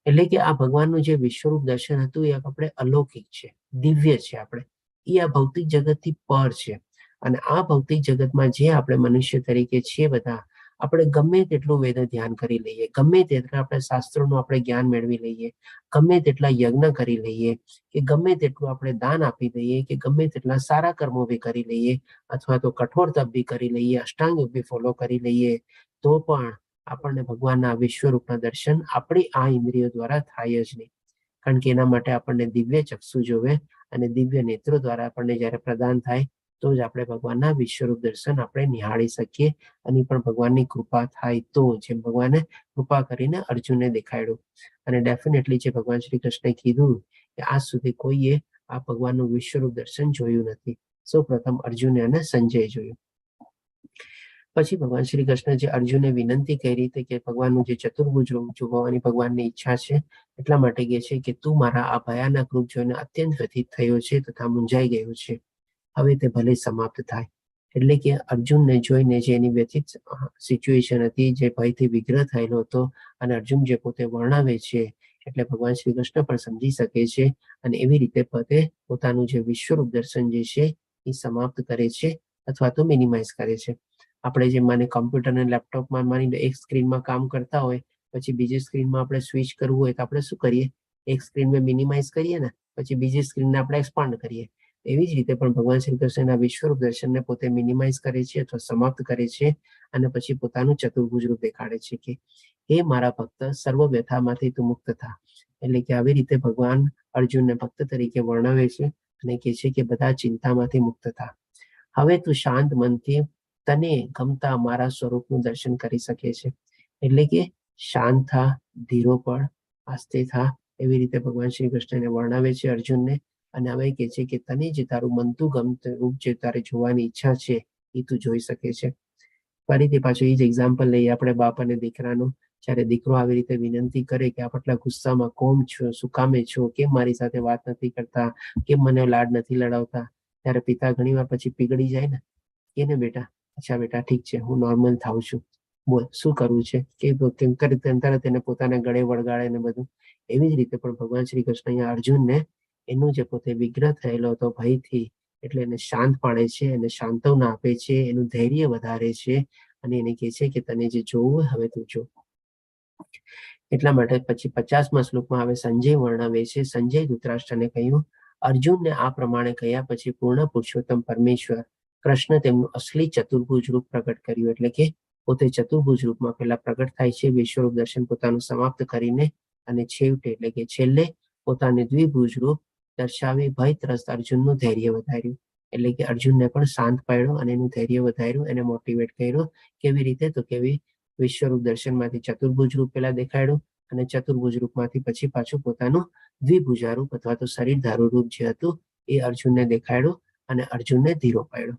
એટલે કે આ ભગવાનનું જે વિશ્વરૂપ દર્શન હતું એ આપણે અલૌકિક છે, દિવ્ય છે, આપણે એ આ ભૌતિક જગતથી પર છે. અને આ ભૌતિક જગતમાં જે આપણે મનુષ્ય તરીકે છીએ બધા, આપણે ગમે તેટલું વેદ ધ્યાન કરી લઈએ, ગમે તેટલા આપણે શાસ્ત્રોનું આપણે જ્ઞાન મેળવી લઈએ, ગમે તેટલા યજ્ઞ કરી લઈએ, કે ગમે તેટલું આપણે દાન આપી દઈએ, કે ગમે તેટલા સારા કર્મો બી કરી લઈએ અથવા તો કઠોર તપ બી કરી લઈએ, અષ્ટાંગ યોગ બી ફોલો કરી લઈએ, તો પણ આપણને ભગવાનના વિશ્વરૂપના દર્શન આપણી આ ઇન્દ્રિયો દ્વારા થાય જ નહીં. કારણ કે એના માટે આપણને દિવ્ય ચક્ષુ જોવે અને દિવ્ય નેત્રો દ્વારા આપણને જ્યારે પ્રદાન થાય તો જ આપણે ભગવાનના વિશ્વરૂપ દર્શન આપણે નિહાળી શકીએ અને પણ ભગવાનની કૃપા થાય તો, જેમ ભગવાને કૃપા કરીને અર્જુનને દેખાડ્યું. અને ડેફિનેટલી જે ભગવાન શ્રી કૃષ્ણે કીધું કે આજ સુધી કોઈએ આ ભગવાનનું વિશ્વરૂપ દર્શન જોયું નથી, સૌ પ્રથમ અર્જુને અને સંજય જોયું. પછી ભગવાન શ્રી કૃષ્ણ જે અર્જુને વિનંતી કરી હતી કે ભગવાનનું જે ચતુર્ભુજ રૂપ જોવાની ભગવાનની ઈચ્છા છે, એટલા માટે કહે છે કે તું મારા આ ભયાનક રૂપ જોઈને અત્યંત વ્યથિત થયો છે તથા મૂંઝાઈ ગયો છે, હવે તે ભલે સમાપ્ત થાય. એટલે કે અર્જુનને જોઈને જે એની વ્યથિત સિચ્યુએશન હતી, જે ભયથી વિગ્રહ થયેલો હતો અને અર્જુન જે પોતે વર્ણવે છે એટલે ભગવાન શ્રી કૃષ્ણ પણ સમજી શકે છે અને એવી રીતે પોતે પોતાનું જે વિશ્વરૂપ દર્શન જે છે એ સમાપ્ત કરે છે અથવા તો મિનિમાઇઝ કરે છે. આપણે જે માને કમ્પ્યુટર અને લેપટોપમાં માની લો એક સ્ક્રીનમાં કામ કરતા હોય, પછી બીજી સ્ક્રીનમાં આપણે સ્વિચ કરવું હોય તો આપણે શું કરીએ? એક સ્ક્રીનને મિનિમાઇઝ કરીએ ને, પછી બીજી સ્ક્રીનને આપણે એક્સપાન્ડ કરીએ. એવી જ રીતે પણ ભગવાન શ્રી કૃષ્ણના વિશ્વરૂપ દર્શનને પોતે મિનિમાઇઝ કરે છે અથવા સમાપ્ત કરે છે અને પછી પોતાનું ચતુર્ભુજ રૂપ દેખાડે છે કે હે મારા ભક્ત, સર્વ વ્યથામાંથી તું મુક્ત થા. એટલે કે આવી રીતે ભગવાન અર્જુનને ભક્ત તરીકે વર્ણવે છે અને કહે છે કે બધા ચિંતામાંથી મુક્ત થા. હવે તું શાંત મનથી તને ગમતા મારા સ્વરૂપનું દર્શન કરી શકે છે. એટલે કે શાંત થા, ધીરો પડ, આસ્તે થા, એવી રીતે ભગવાન શ્રી કૃષ્ણને વર્ણવે છે અર્જુનને અને હવે કહે છે કે તને જે તારું મનતું ગમતું રૂપ જે તારે જોવાની ઈચ્છા છે એ તું જોઈ શકે છે. ફરીથી પાછું એ જ એક્ઝામ્પલ લઈએ આપણે બાપ અને દીકરાનું. જ્યારે દીકરો આવી રીતે વિનંતી કરે કે આપ આટલા ગુસ્સામાં કોમ છો, શું કામે છો, કેમ મારી સાથે વાત નથી કરતા, કેમ મને લાડ નથી લડાવતા, ત્યારે પિતા ઘણી વાર પછી પીગળી જાય ને કે ને બેટા, અચ્છા બેટા ઠીક છે, હું નોર્મલ થાઉં છું, બોલ શું કરવું છે, કે કેમ કરી તરત તેને પોતાના ગળે વળગાડે ને બધું. એવી જ રીતે પણ ભગવાન શ્રી કૃષ્ણ અહીંયા અર્જુનને એનું જે પોતે વિગ્રહ થયેલો હતો ભયથી, એટલે એને શાંત પાડે છે, એને સાંત્વના આપે છે, એનું ધૈર્ય વધારે છે અને એને કહે છે કે તને જે જોવું હોય હવે તું જો. એટલા માટે પછી 50મા શ્લોકમાં હવે સંજય વર્ણવે છે. સંજય ધૃતરાષ્ટ્રને કહ્યું, અર્જુનને આ પ્રમાણે કહ્યા પછી પૂર્ણ પુરુષોત્તમ પરમેશ્વર કૃષ્ણ તેમનું અસલી ચતુર્ભુજ રૂપ પ્રગટ કર્યું. એટલે કે પોતે ચતુર્ભુજ રૂપમાં પહેલા પ્રગટ થાય છે વિશ્વરૂપ દર્શન પોતાનું સમાપ્ત કરીને, અને છેવટે એટલે કે છેલ્લે પોતાને દ્વિભુજ રૂપ દર્શાવી ભયત્રસ્ત અર્જુનનું ધૈર્ય વધાર્યું. એટલે કે અર્જુનને પણ શાંત પાડ્યો અને એનું ધૈર્ય વધાર્યું, એને મોટિવેટ કર્યો. કેવી રીતે? તો કેવી વિશ્વરૂપ દર્શનમાંથી ચતુર્ભુજ રૂપ પેલા દેખાડ્યું અને ચતુર્ભુજ રૂપમાંથી પછી પાછું પોતાનું દ્વિભુજારૂપ અથવા તો શરીરધારું રૂપ જે હતું એ અર્જુનને દેખાડ્યું અને અર્જુનને ધીરો પાડ્યો.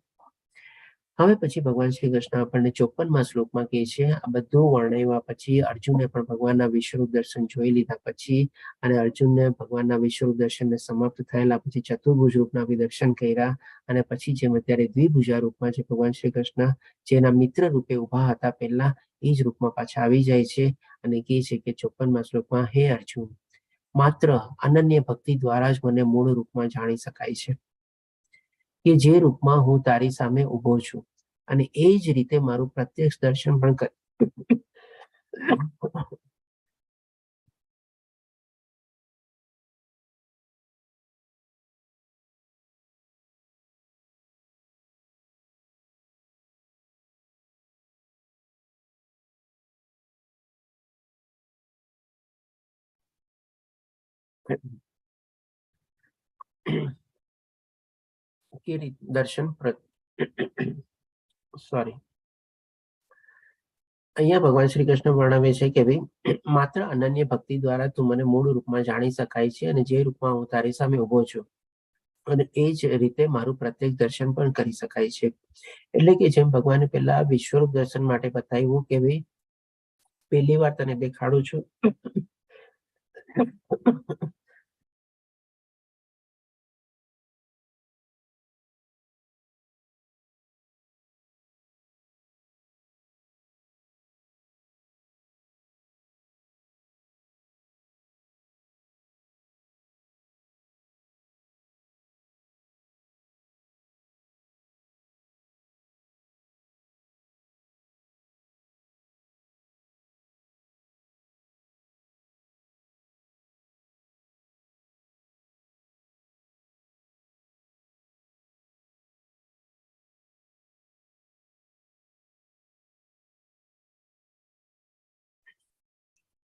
હવે પછી ભગવાન શ્રી કૃષ્ણ આપણને 54મા શ્લોકમાં કહે છે, આ બધું વર્ણવ્યા પછી અર્જુને પણ ભગવાનના વિશ્વરૂપ દર્શન જોઈ લીધા પછી, અને અર્જુનને ભગવાનના વિશ્વરૂપ દર્શનને સમાપ્ત થયેલા પછી ચતુર્ભુજ રૂપના બી દર્શન કર્યા, અને પછી જેમ અત્યારે દ્વિભુજા રૂપમાં જે ભગવાન શ્રી કૃષ્ણ જેના મિત્ર રૂપે ઉભા હતા પહેલા એ જ રૂપમાં પાછા આવી જાય છે અને કહે છે કે 54મા શ્લોકમાં, હે અર્જુન, માત્ર અનન્ય ભક્તિ દ્વારા જ મને મૂળ રૂપમાં જાણી શકાય છે, કે જે રૂપમાં હું તારી સામે ઉભો છું, અને એ જ રીતે મારું પ્રત્યક્ષ દર્શન પણ દર્શન સોરી અહીંયા ભગવાન શ્રી કૃષ્ણ વર્ણવે છે કે ભાઈ માત્ર અનન્ય ભક્તિ દ્વારા તું મને મૂળ રૂપમાં જાણી શકાય છે, અને જે રૂપમાં હું તારી સામે ઉભો છું, અને એ જ રીતે મારું પ્રત્યક્ષ દર્શન પણ કરી શકાય છે. એટલે કે જેમ ભગવાને પેલા વિશ્વરૂપ દર્શન માટે બતાવ્યું કે ભાઈ પહેલી વાર તને દેખાડું છું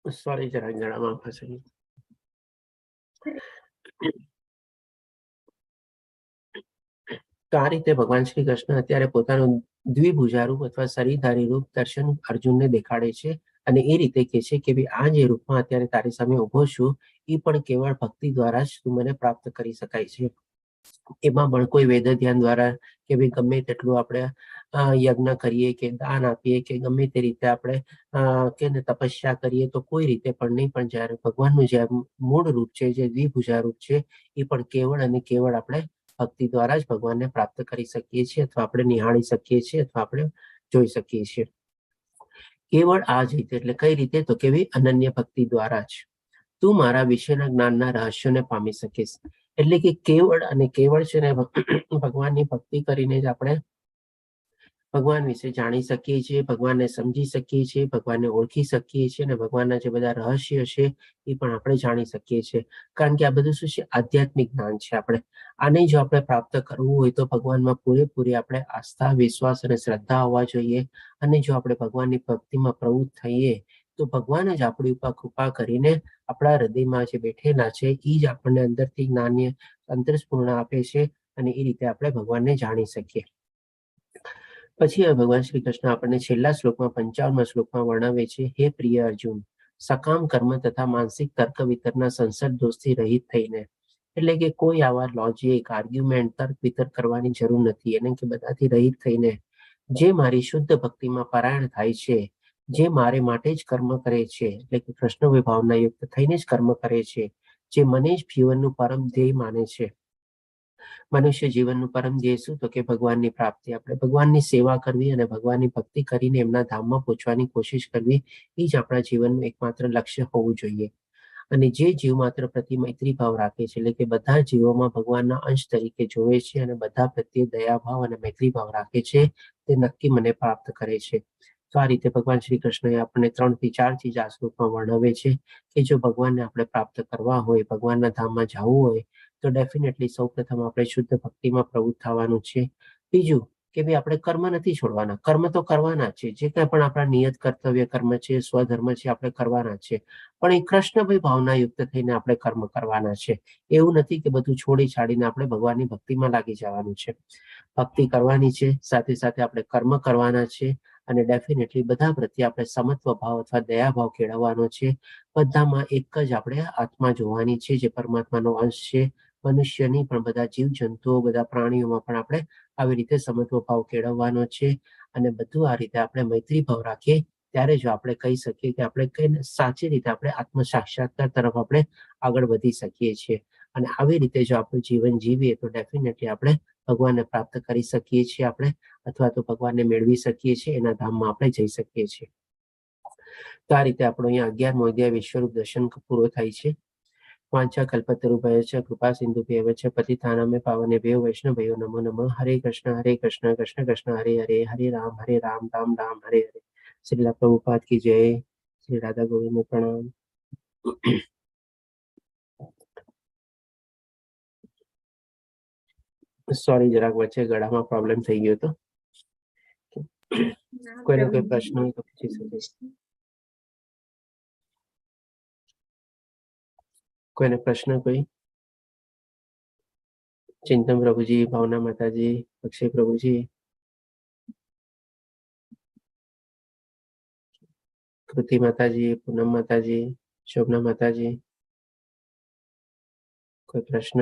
સોરી જરા ગળામાં ફસાઈ. તો આ રીતે ભગવાન શ્રી કૃષ્ણ અત્યારે પોતાનું દ્વિભુજા રૂપ અથવા શરીરધારી રૂપ દર્શન અર્જુનને દેખાડે છે, અને એ રીતે કહે છે કે ભાઈ આ જે રૂપમાં અત્યારે તારી સામે ઉભો છું એ પણ કેવળ ભક્તિ દ્વારા જ તું મને પ્રાપ્ત કરી શકાય છે. એમાં પણ કોઈ વેદ ધ્યાન દ્વારા કે ભાઈ ગમે તેટલું આપણે યજ્ઞ કરીએ કે દાન આપીએ કે ગમે તે રીતે આપણે કે તપસ્યા કરીએ તો કોઈ રીતે પણ નહીં. પણ જ્યારે ભગવાનનું જે મૂળ રૂપ છે, જે દ્વિભુજા રૂપ છે, એ પણ કેવળ અને કેવળ આપણે ભક્તિ દ્વારા જ ભગવાનને પ્રાપ્ત કરી શકીએ છીએ, અથવા આપણે નિહાળી શકીએ છીએ, અથવા આપણે જોઈ શકીએ છીએ. કેવળ આ જ રીતે, એટલે કઈ રીતે? તો કેવી? અનન્ય ભક્તિ દ્વારા જ તું મારા વિશેના જ્ઞાનના રહસ્યોને પામી શકીશ. એટલે કે કેવળ અને કેવળ છે ને ભગવાનની ભક્તિ કરીને જ આપણે ભગવાન વિશે જાણી શકીએ છીએ, ભગવાનને સમજી શકીએ છીએ, ભગવાનને ઓળખી શકીએ છીએ, અને ભગવાનના જે બધા રહસ્ય છે એ પણ આપણે જાણી શકીએ છીએ. કારણ કે આ બધું શું છે? આધ્યાત્મિક જ્ઞાન છે. આને જો આપણે પ્રાપ્ત કરવું હોય તો ભગવાનમાં પૂરેપૂરી આપણે આસ્થા, વિશ્વાસ અને શ્રદ્ધા હોવા જોઈએ. અને જો આપણે ભગવાનની ભક્તિમાં પ્રવૃત્ત થઈએ તો ભગવાન જ આપણી ઉપર કૃપા કરીને આપણા હૃદયમાં જે બેઠેલા છે એ જ આપણને અંદરથી જ્ઞાનને અંતરસ્ફૂર્ણ આપે છે, અને એ રીતે આપણે ભગવાનને જાણી શકીએ. પછી ભગવાન શ્રી કૃષ્ણ આપણને છેલ્લા શ્લોકમાં 55મા શ્લોકમાં વર્ણવે છે, હે પ્રિય અર્જુન, સકામ કર્મ તથા માનસિક તર્ક વિતરના સંસદ દોષથી રહિત થઈને એટલે કે કોઈ આવા લોજિક આર્ગ્યુમેન્ટ તર્ક વિતર્ક કરવાની જરૂર નથી. એને કે બધાથી રહિત થઈને જે મારી શુદ્ધ ભક્તિમાં પરાયણ થાય છે, જે મારે માટે જ કર્મ કરે છે, એટલે કે કૃષ્ણ વિભાવના યુક્ત થઈને જ કર્મ કરે છે, જે મને જ જીવનનું પરમ ધ્યેય માને છે. મનુષ્ય જીવનનું પરમ ધ્યેય શું? તો કે ભગવાનની પ્રાપ્તિ. આપણે ભગવાનની સેવા કરવી અને ભગવાનની ભક્તિ કરીને એમના ધામમાં પહોંચવાની કોશિશ કરવી, એ જ આપણા જીવનનું એકમાત્ર લક્ષ્ય હોવું જોઈએ. અને જે જીવ માત્ર પ્રતિ મૈત્રી ભાવ રાખે છે, એટલે કે બધા જીવોમાં ભગવાનના અંશ તરીકે જોવે છે અને બધા પ્રત્યે દયાભાવ અને મૈત્રી ભાવ રાખે છે, તે નક્કી મને પ્રાપ્ત કરે છે. તો આ રીતે ભગવાન શ્રી કૃષ્ણએ આપણને 3 થી 4 ચીજ આ શ્લોકમાં વર્ણવે છે કે જો ભગવાનને આપણે પ્રાપ્ત કરવા હોય, ભગવાનના ધામમાં જવું હોય, તો ડેફિનેટલી સૌપ્રથમ આપણે શુદ્ધ ભક્તિમાં પ્રવૃત્ત થવાનું છે. બીજું કે ભાઈ આપણે કર્મ નથી છોડવાના, કર્મ તો કરવાના છે. જે કંઈ પણ આપણા નિયત કર્તવ્ય કર્મ છે, સ્વધર્મ છે, આપણે કરવાના છે. પણ એ કૃષ્ણભાઈ ભાવના યુક્ત થઈને આપણે કર્મ કરવાના છે. એવું નથી કે બધું છોડી છાડીને આપણે ભગવાનની ભક્તિમાં લાગી જવાનું છે. ભક્તિ કરવાની છે, સાથે સાથે આપણે કર્મ કરવાના છે અને ડેફિનેટલી બધા પ્રત્યે આપણે સમત્વ ભાવ અથવા દયાભાવ કેળવવાનો છે. બધામાં એક જ આપણે આત્મા જોવાની છે, જે પરમાત્માનો અંશ છે. મનુષ્યની પણ બધા જીવજંતુઓ, બધા પ્રાણીઓમાં પણ આપણે આવી રીતે સમત્વ ભાવ કેળવવાનો છે. અને બધું આ રીતે આપણે મૈત્રી ભાવ રાખીએ, ત્યારે જો આપણે કહી શકીએ કે આપણે કઈ સાચી રીતે આપણે આત્મ સાક્ષાત્કાર તરફ આપણે આગળ વધી શકીએ છીએ. અને આવી રીતે જો આપણું જીવન જીવીએ તો ડેફિનેટલી આપણે ભગવાનને પ્રાપ્ત કરી શકીએ છીએ આપણે, અથવા તો ભગવાનને મેળવી શકીએ છીએ, એના ધામમાં આપણે જઈ શકીએ છીએ. તો આ રીતે આપણો અહીંયા 11મો અધ્યાય વિશ્વરૂપ દર્શન પૂરો થાય છે. વાંચા કલ્પતરુભ્યશ્ચ કૃપા સિંધુભ્યેવ ચ પતિતાનાં પાવનેભ્યો વૈષ્ણવભ્યો નમો નમઃ. હરે કૃષ્ણ કૃષ્ણ કૃષ્ણ હરે હરે, હરે રામ રામ રામ હરે હરે. શ્રીલા પ્રભુપાદ કી જય. શ્રી રાધા ગોવિંદ પ્રણામ. સોરી, જરાક વચ્ચે ગળામાં પ્રોબ્લેમ થઈ ગયો હતો. કોઈને કોઈ પ્રશ્ન હોય તો પૂછી શકે. કોઈને પ્રશ્ન કોઈ? ચિંતન પ્રભુજી, ભાવના માતાજી, અક્ષય પ્રભુજી, કૃતિ માતાજી, પૂનમ માતાજી, શોભના માતાજી, કોઈ પ્રશ્ન?